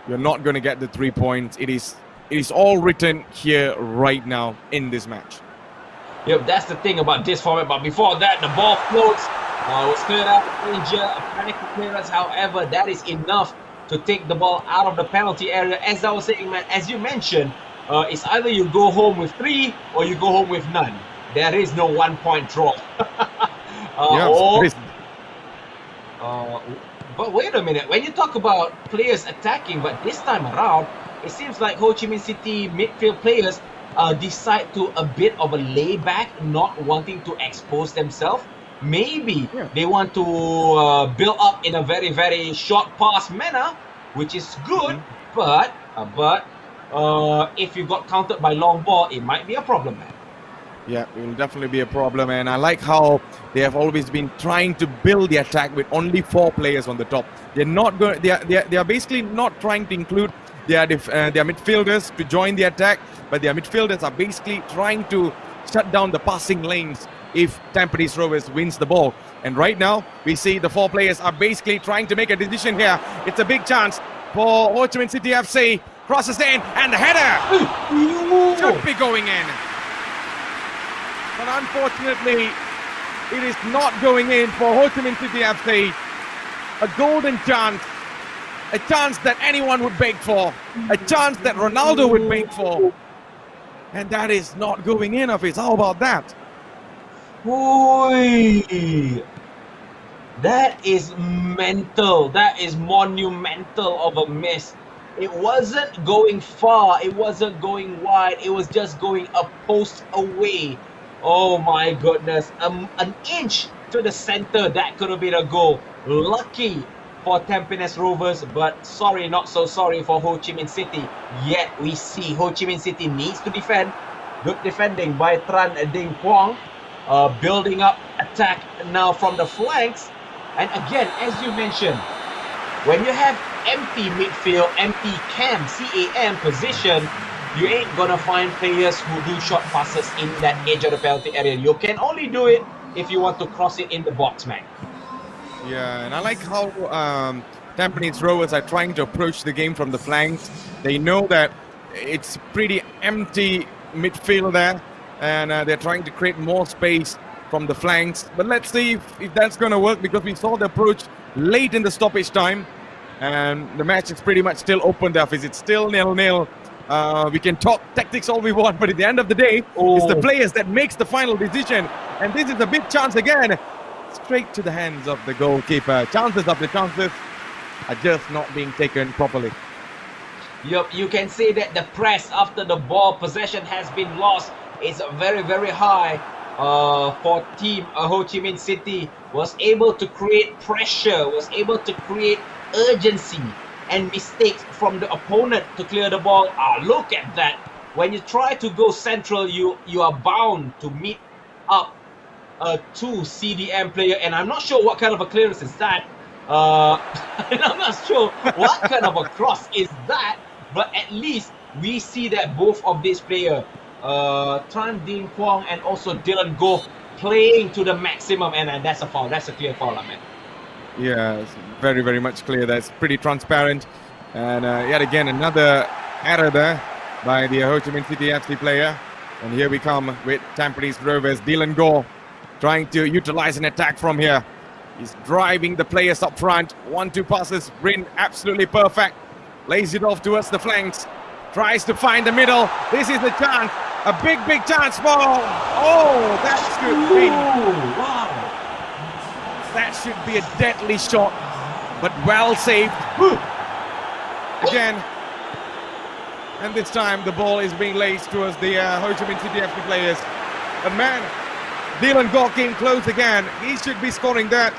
you're not going to get the 3 points. It is all written here right now in this match. Yep, that's the thing about this format. But before that, the ball floats. It was cleared out of danger, a panic clearance. However, that is enough to take the ball out of the penalty area. As I was saying, man, as you mentioned, it's either you go home with 3 or you go home with none. There is no 1 point draw. But wait a minute, when you talk about players attacking, but this time around, it seems like Ho Chi Minh City midfield players decide to a bit of a layback, not wanting to expose themselves. Maybe they want to build up in a very short pass manner, which is good, but if you got countered by long ball, it might be a problem, man. Yeah, it will definitely be a problem, and I like how they have always been trying to build the attack with only 4 players on the top. They're not going. They are basically not trying to include their midfielders to join the attack, but their midfielders are basically trying to shut down the passing lanes if Tampines Rovers wins the ball. And right now, we see the 4 players are basically trying to make a decision here. It's a big chance for Ho Chi Minh City FC. Crosses in, and the header should be going in. But unfortunately, it is not going in for Ho Chi Minh City FC. A golden chance. A chance that anyone would beg for. A chance that Ronaldo would beg for. And that is not going in, Hafiz. How about that? Oi! That is mental. That is monumental of a miss. It wasn't going far. It wasn't going wide. It was just going a post away. Oh my goodness. An inch to the center. That could have been a goal. Lucky for Tampines Rovers, but sorry, not so sorry for Ho Chi Minh City. Yet we see Ho Chi Minh City needs to defend. Good defending by Tran Ding Quang. Building up attack now from the flanks. And again, as you mentioned, when you have empty midfield, empty CAM position, you ain't gonna find players who do short passes in that edge of the penalty area. You can only do it if you want to cross it in the box, man. Yeah, and I like how Tampines Rovers are trying to approach the game from the flanks. They know that it's pretty empty midfield there, and they're trying to create more space from the flanks. But let's see if that's going to work, because we saw the approach late in the stoppage time, and the match is pretty much still open there. It's still 0-0. We can talk tactics all we want, but at the end of the day, it's the players that makes the final decision. And this is a big chance again. Straight to the hands of the goalkeeper. Chances after chances are just not being taken properly. Yup, you can say that the press after the ball possession has been lost is very, very high. For team Ho Chi Minh City was able to create pressure, was able to create urgency and mistakes from the opponent to clear the ball. Look at that. When you try to go central, you are bound to meet up to CDM player, and I'm not sure what kind of a clearance is that. And I'm not sure what kind of a cross is that, but at least we see that both of these players, Tran Ding Quang and also Dylan Goh, playing to the maximum, and that's a foul. That's a clear foul, man. Yeah, it's very, very much clear. That's pretty transparent. And yet again, another error there by the Ho Chi Minh City FC player. And here we come with Tampines Rovers. Dylan Goh trying to utilize an attack from here. He's driving the players up front. 1-2 passes, Brin absolutely perfect. Lays it off towards the flanks. Tries to find the middle. This is the chance. A big, big chance for... Oh, that should be... Wow. That should be a deadly shot, but well saved. Again. And this time the ball is being laced towards the Ho Chi Minh City FC players. But man, Dylan Goh came close again. He should be scoring that.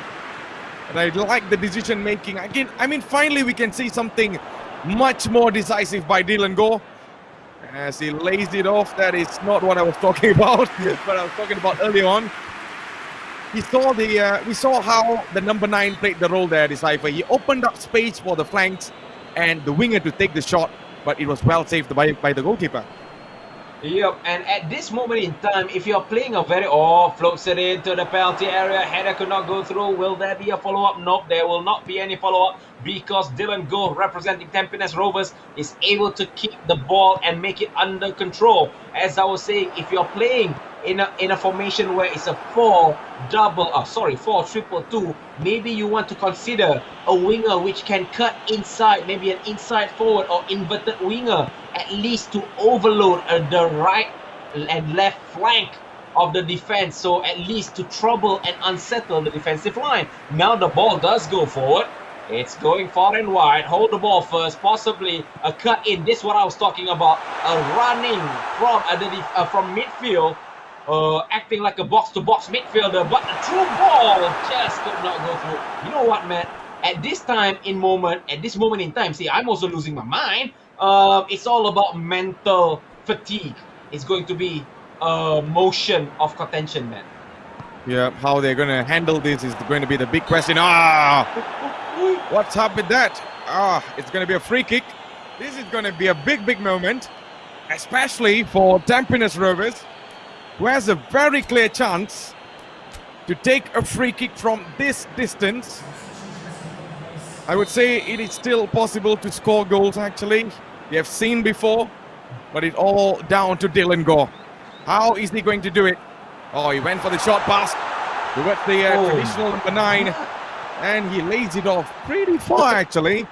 And I like the decision making. Again, I mean, finally we can see something much more decisive by Dylan Goh. As he lays it off. That is not what I was talking about, but I was talking about earlier on. We saw how the number 9 played the role there, Decipher. He opened up space for the flanks and the winger to take the shot, but it was well saved by the goalkeeper. Yep, and at this moment in time, if you're playing a very... floats it into the penalty area. Header could not go through. Will there be a follow-up? Nope, there will not be any follow-up, because Dylan Goh, representing Tampines Rovers, is able to keep the ball and make it under control. As I was saying, if you're playing in a formation where it's a 4-3-2, maybe you want to consider a winger which can cut inside, maybe an inside forward or inverted winger, at least to overload the right and left flank of the defense, so at least to trouble and unsettle the defensive line. Now the ball does go forward. It's going far and wide. Hold the ball first, possibly a cut in. This is what I was talking about. A running from midfield, acting like a box-to-box midfielder, but the true ball just could not go through. You know what, man? At this moment in time, see, I'm also losing my mind. It's all about mental fatigue. It's going to be motion of contention, man. Yeah, how they're going to handle this is going to be the big question. What's up with that? It's going to be a free kick. This is going to be a big moment, especially for Tampines Rovers, who has a very clear chance to take a free kick from this distance. I would say it is still possible to score goals, actually. We have seen before, but it's all down to Dylan Gore. How is he going to do it? Oh, he went for the short pass towards the traditional number 9, and he lays it off pretty far, actually.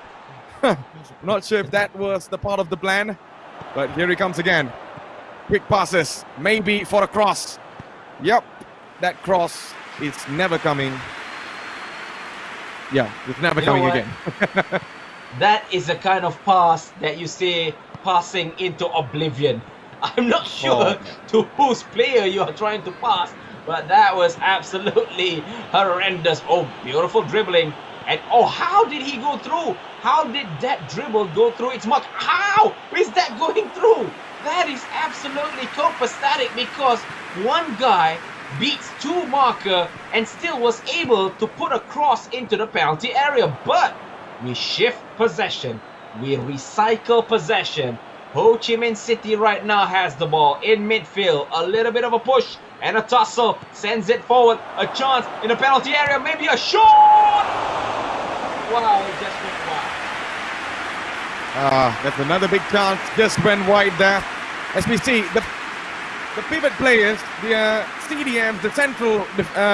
Not sure if that was the part of the plan, but here he comes again. Quick passes, maybe for a cross. Yep, that cross is never coming. Yeah, it's never coming again. That is the kind of pass that you say passing into oblivion. I'm not sure to whose player you are trying to pass, but that was absolutely horrendous. Oh, beautiful dribbling. And how did he go through? How did that dribble go through its mark? How is that going through? That is absolutely copacetic, because one guy beats 2 marker and still was able to put a cross into the penalty area. But we shift possession, we recycle possession. Ho Chi Minh City right now has the ball in midfield. A little bit of a push and a tussle sends it forward. A chance in the penalty area, maybe a shot. Wow, it just went wide. That's another big chance, just went wide there. As we see, the pivot players, the CDMs, the central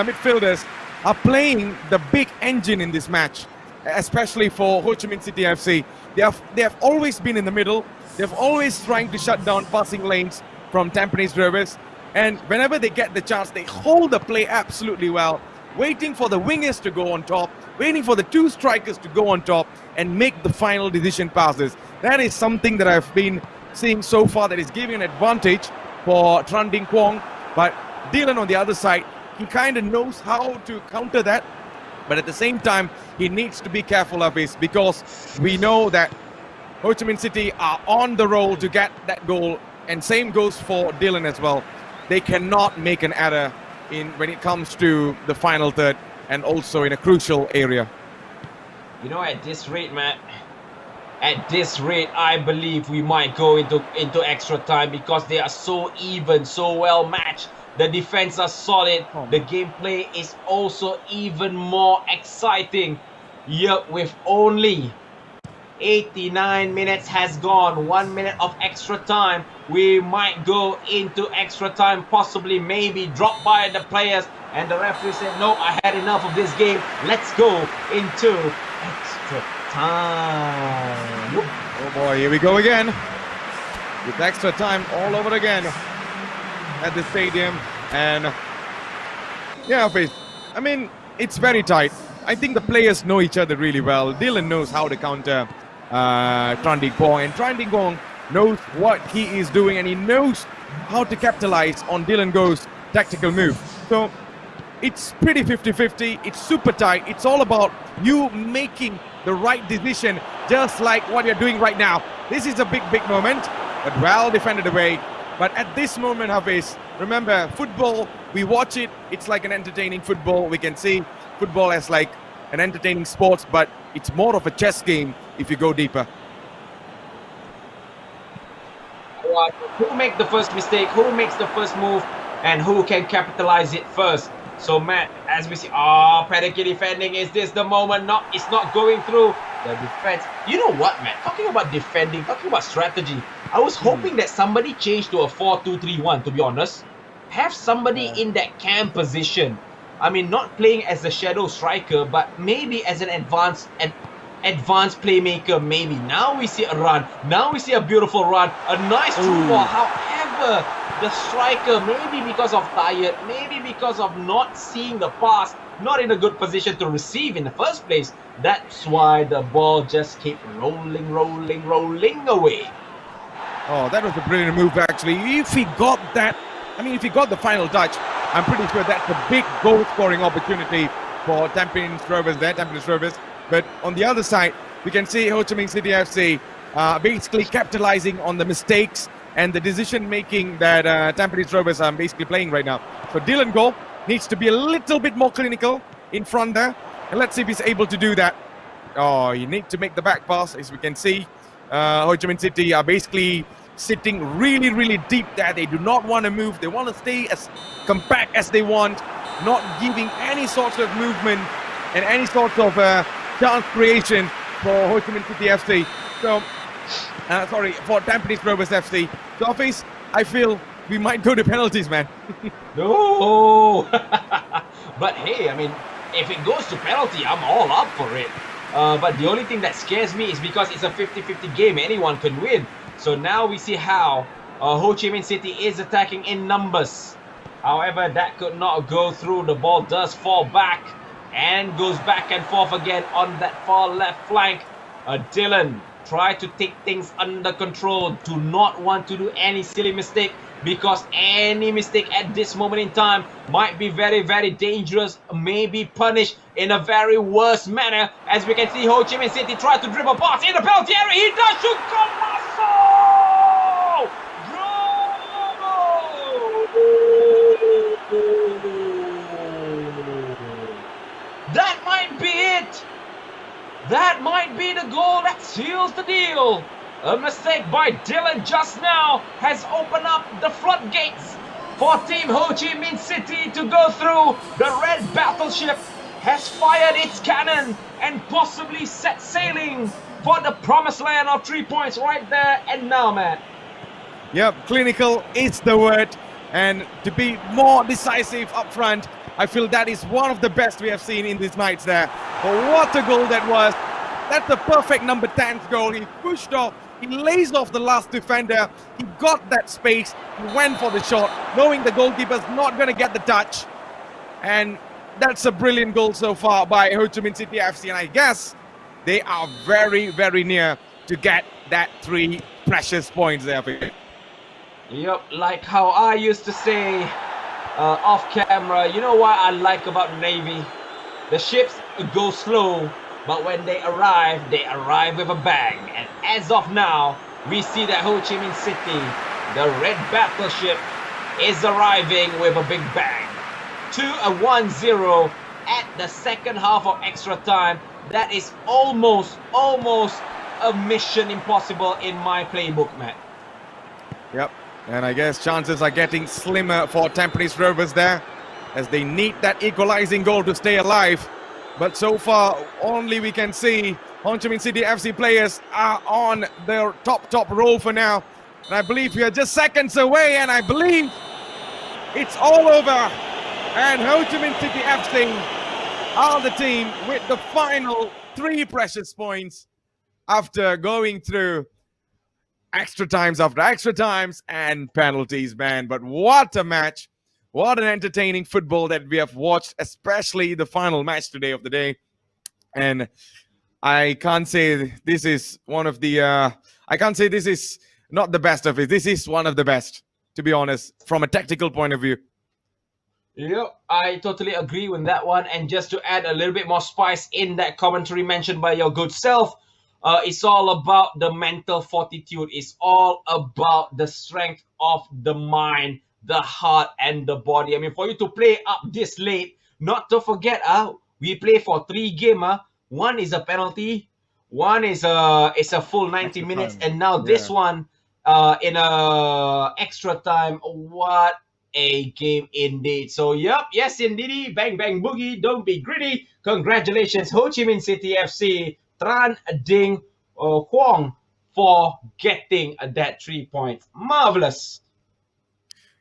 midfielders are playing the big engine in this match, especially for Ho Chi Minh City FC. They have always been in the middle. They've always trying to shut down passing lanes from Tampines Rovers. And whenever they get the chance, they hold the play absolutely well, waiting for the wingers to go on top, waiting for the 2 strikers to go on top and make the final decision passes. That is something that I've been seeing so far that is giving an advantage for Tran Ding Quang. But Dylan on the other side, he kind of knows how to counter that. But at the same time, he needs to be careful of this, because we know that Ho Chi Minh City are on the roll to get that goal. And same goes for Dylan as well. They cannot make an error when it comes to the final third, and also in a crucial area. You know, at this rate, Matt, I believe we might go into extra time, because they are so even, so well matched. The defense are solid. The gameplay is also even more exciting. Yep, with only 89 minutes has gone, 1 minute of extra time. We might go into extra time, possibly maybe drop by the players, and the referee said, no, I had enough of this game. Let's go into extra time. Oh boy, here we go again. With extra time all over again at the stadium. And yeah, I mean, it's very tight. I think the players know each other really well. Dylan knows how to counter Tran Ding Quang, and Tran Ding Quang knows what he is doing, and he knows how to capitalize on Dylan Go's tactical move. So it's pretty 50-50. It's super tight. It's all about you making the right decision, just like what you're doing right now. This is a big moment, but well defended away. But at this moment, Hafiz, remember, football, we watch it. It's like an entertaining football. We can see football as like an entertaining sport, but it's more of a chess game if you go deeper. Who makes the first mistake, who makes the first move, and who can capitalize it first? So Matt, as we see, Pedigree defending, is this the moment? No, it's not going through. The defense. You know what, Matt? Talking about defending, talking about strategy, I was hoping that somebody changed to a 4-2-3-1, to be honest. Have somebody in that cam position. I mean, not playing as a shadow striker, but maybe as an advanced playmaker, maybe. Now we see a run. Now we see a beautiful run. A nice through ball. However, the striker, maybe because of tired, maybe because of not seeing the pass, not in a good position to receive in the first place. That's why the ball just kept rolling away. Oh, that was a brilliant move, actually. If he got that, if he got the final touch, I'm pretty sure that's a big goal-scoring opportunity for Tampines Rovers. But on the other side, we can see Ho Chi Minh City FC basically capitalizing on the mistakes and the decision making that Tampines Rovers are basically playing right now. So Dylan Goal needs to be a little bit more clinical in front there, and let's see if he's able to do that. Oh, you need to make the back pass, as we can see. Ho Chi Minh City are basically sitting really, really deep there. They do not want to move. They want to stay as compact as they want, not giving any sort of movement and any sort of chance creation for Ho Chi Minh City FC. So, for Tampines Rovers FC. So, Office, I feel we might go to penalties, man. No! But hey, I mean, if it goes to penalty, I'm all up for it. But the only thing that scares me is because it's a 50-50 game, anyone can win. So now we see how Ho Chi Minh City is attacking in numbers. However, that could not go through. The ball does fall back and goes back and forth again on that far left flank. Dylan tried to take things under control. Do not want to do any silly mistake, because any mistake at this moment in time might be very, very dangerous, may be punished in a very worse manner. As we can see, Ho Chi Minh City try to dribble past in the penalty area. He does shoot. Golazo! That might be it. That might be the goal that seals the deal. A mistake by Dylan just now has opened up the floodgates for Team Ho Chi Minh City to go through. The red battleship has fired its cannon and possibly set sailing for the promised land of 3 points right there and now, man. Yep, clinical is the word. And to be more decisive up front, I feel that is one of the best we have seen in these nights there. But what a goal that was. That's the perfect number 10's goal. He pushed off. He laced off the last defender. He got that space. He went for the shot, knowing the goalkeeper's not going to get the touch. And that's a brilliant goal so far by Ho Chi Minh City FC. And I guess they are very, very near to get that 3 precious points there. Yep, like how I used to say off camera, you know what I like about Navy? The ships go slow, but when they arrive with a bang. And as of now, we see that Ho Chi Minh City, the red battleship, is arriving with a big bang. 1-0 at the second half of extra time. That is almost a mission impossible in my playbook, man. Yep. And I guess chances are getting slimmer for Tampines Rovers there, as they need that equalizing goal to stay alive. But so far, only we can see Ho Chi Minh City FC players are on their top roll for now. And I believe we are just seconds away, and I believe it's all over. And Ho Chi Minh City FC are the team with the final 3 precious points after going through extra times after extra times and penalties, man. But what a match. What an entertaining football that we have watched, especially the final match today of the day. And I can't say this is one of the I can't say this is not the best of it. This is one of the best, to be honest, from a tactical point of view. Yep, I totally agree with that one. And just to add a little bit more spice in that commentary mentioned by your good self, it's all about the mental fortitude. It's all about the strength of the mind, the heart, and the body. I mean, for you to play up this late, not to forget, we play for 3 games. 1 is a penalty, 1 is a full 90 minutes, and now this one in extra time. What a game indeed. So, yes, indeed, bang, bang, boogie, don't be greedy. Congratulations, Ho Chi Minh City FC. Tran Ding Huang for getting that 3 points. Marvelous.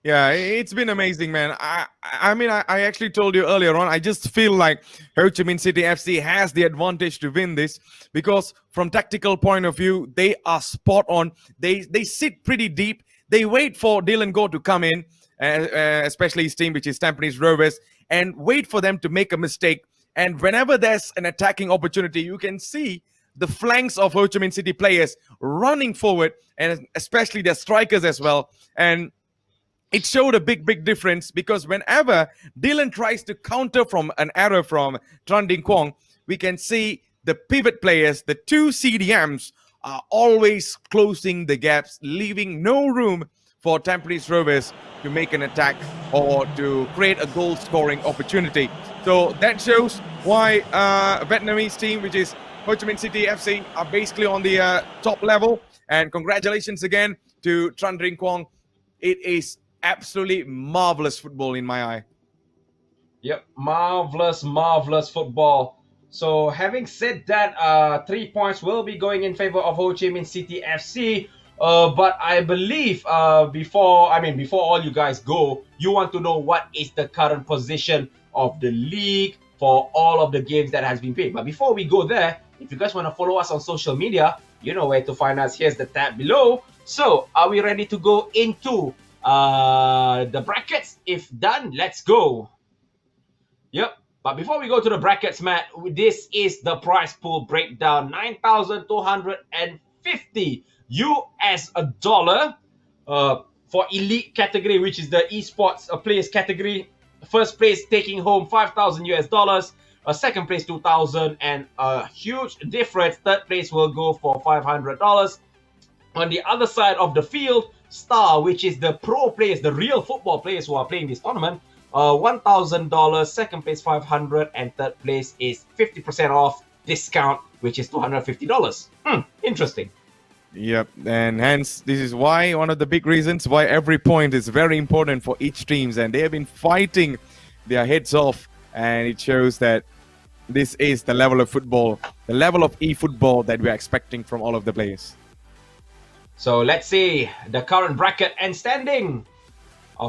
Yeah, it's been amazing, man. I mean, I actually told you earlier on, I just feel like Ho Chi Minh City FC has the advantage to win this, because from tactical point of view, they are spot on. They sit pretty deep. They wait for Dylan Go to come in, especially his team, which is Tampines Rovers, and wait for them to make a mistake. And whenever there's an attacking opportunity, you can see the flanks of Ho Chi Minh City players running forward, and especially their strikers as well. And it showed a big difference, because whenever Dylan tries to counter from an error from Tran Ding Quang, we can see the pivot players, the 2 CDMs, are always closing the gaps, leaving no room for Tampines Rovers to make an attack or to create a goal scoring opportunity. So that shows why Vietnamese team, which is Ho Chi Minh City FC, are basically on the top level. And congratulations again to Tran Dring Quang. It is absolutely marvelous football in my eye. Yep, marvelous, marvelous football. So having said that, 3 points will be going in favor of Ho Chi Minh City FC. But I believe before all you guys go, you want to know what is the current position of the league for all of the games that has been played. But before we go there, if you guys want to follow us on social media, you know where to find us. Here's the tab below. So are we ready to go into the brackets? If done, let's go. Yep. But before we go to the brackets, Matt, this is the prize pool breakdown. 9,250 US dollar for elite category, which is the esports players category. First place taking home 5,000 US dollars. Second place 2,000, and a huge difference. Third place will go for $500. On the other side of the field, Star, which is the pro players, the real football players who are playing this tournament, $1,000, second place $500, and third place is 50% off discount, which is $250. Interesting. Yep, and hence this is why one of the big reasons why every point is very important for each teams, and they have been fighting their heads off, and it shows that this is the level of football, the level of eFootball that we're expecting from all of the players. So let's see the current bracket and standing.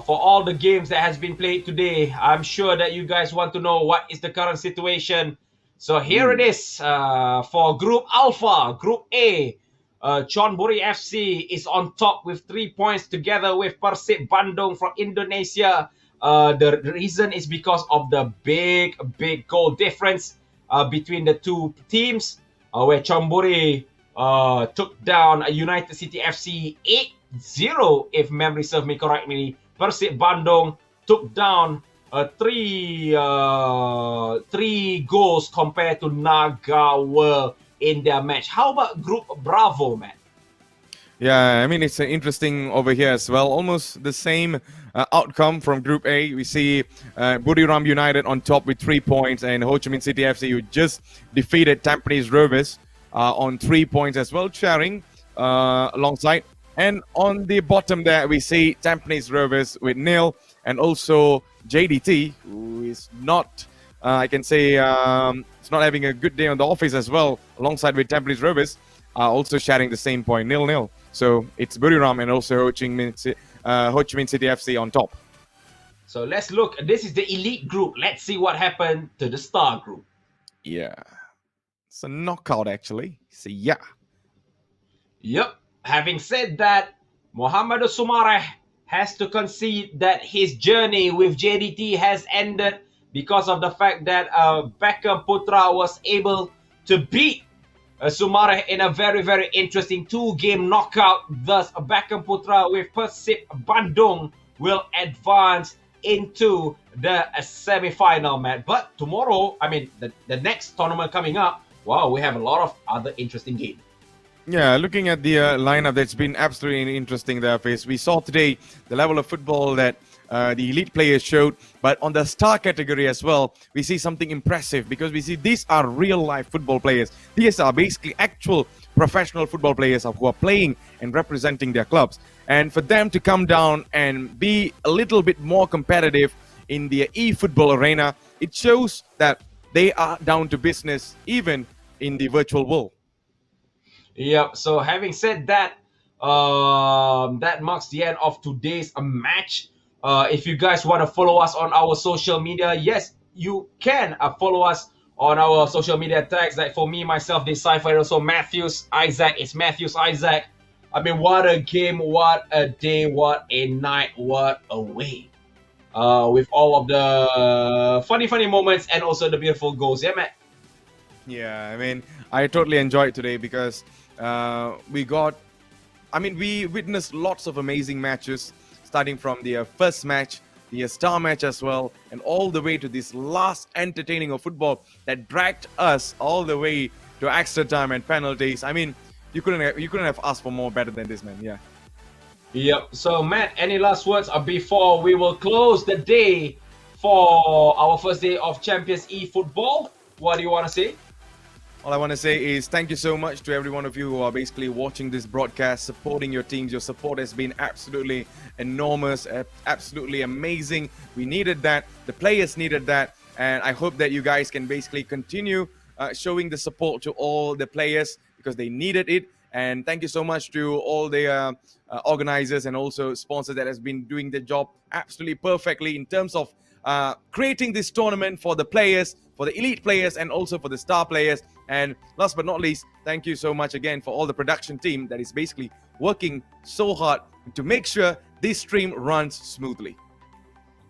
For all the games that has been played today, I'm sure that you guys want to know what is the current situation. So here it is for Group Alpha, Group A. Chonburi FC is on top with 3 points together with Persib Bandung from Indonesia. The reason is because of the big goal difference between the two teams, where Chonburi took down United City FC 8-0, if memory serves me correctly. Persib Bandung took down three goals compared to Nagawa in their match. How about Group Bravo, man? Yeah, I mean, it's interesting over here as well. Almost the same outcome from Group A. We see Buriram United on top with 3 points, and Ho Chi Minh City FC, who just defeated Tampines Rovers on 3 points as well, sharing alongside. And on the bottom there, we see Tampines Rovers with 0, and also JDT, who is not, I can say, it's not having a good day on the office as well, alongside with Tampines Rovers, also sharing the same point, 0-0. So it's Buriram and also Ho Chi Minh City FC on top. So let's look. This is the elite group. Let's see what happened to the star group. Yeah. It's a knockout, actually. So, yeah. Yep. Having said that, Mohamed Sumareh has to concede that his journey with JDT has ended because of the fact that Beckham Putra was able to beat Sumareh in a very interesting 2-game knockout. Thus, Beckham Putra with Persib Bandung will advance into the semi-final, man. But tomorrow, I mean, the next tournament coming up, wow, we have a lot of other interesting games. Yeah, looking at the lineup, that's been absolutely interesting there, Face. We saw today the level of football that the elite players showed, but on the star category as well, we see something impressive because we see these are real-life football players. These are basically actual professional football players who are playing and representing their clubs. And for them to come down and be a little bit more competitive in the eFootball arena, it shows that they are down to business even in the virtual world. Yep. So having said that, that marks the end of today's match. If you guys want to follow us on our social media, yes, you can follow us on our social media tags. Like for me, myself, this Cypher, and also Matthews Isaac. It's Matthews Isaac. I mean, what a game, what a day, what a night, what a way. With all of the funny moments and also the beautiful goals. Yeah, Matt? Yeah, I mean, I totally enjoyed today because we witnessed lots of amazing matches, starting from the first match, the star match as well, and all the way to this last entertaining of football that dragged us all the way to extra time and penalties. I mean, you couldn't have asked for more better than this, man. Yeah. Yep. So, Matt, any last words before we will close the day for our first day of Champions eFootball? What do you want to say? All I want to say is thank you so much to every one of you who are basically watching this broadcast, supporting your teams. Your support has been absolutely enormous, absolutely amazing. We needed that. The players needed that. And I hope that you guys can basically continue showing the support to all the players because they needed it. And thank you so much to all the organizers and also sponsors that has been doing their job absolutely perfectly in terms of creating this tournament for the players, for the elite players, and also for the star players. And last but not least, thank you so much again for all the production team that is basically working so hard to make sure this stream runs smoothly.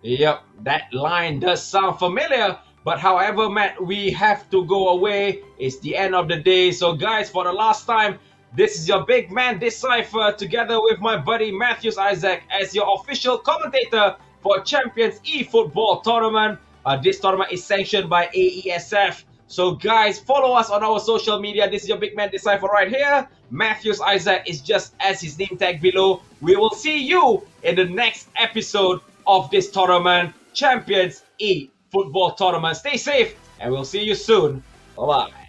Yep, that line does sound familiar. But however, Matt, we have to go away. It's the end of the day. So, guys, for the last time, this is your big man Decipher together with my buddy Matthews Isaac as your official commentator for Champions eFootball tournament. This tournament is sanctioned by AESF. So guys, follow us on our social media. This is your big man Decipher right here. Matthews Isaac is just as his name tag below. We will see you in the next episode of this tournament, Champions eFootball tournament. Stay safe and we'll see you soon. Bye-bye.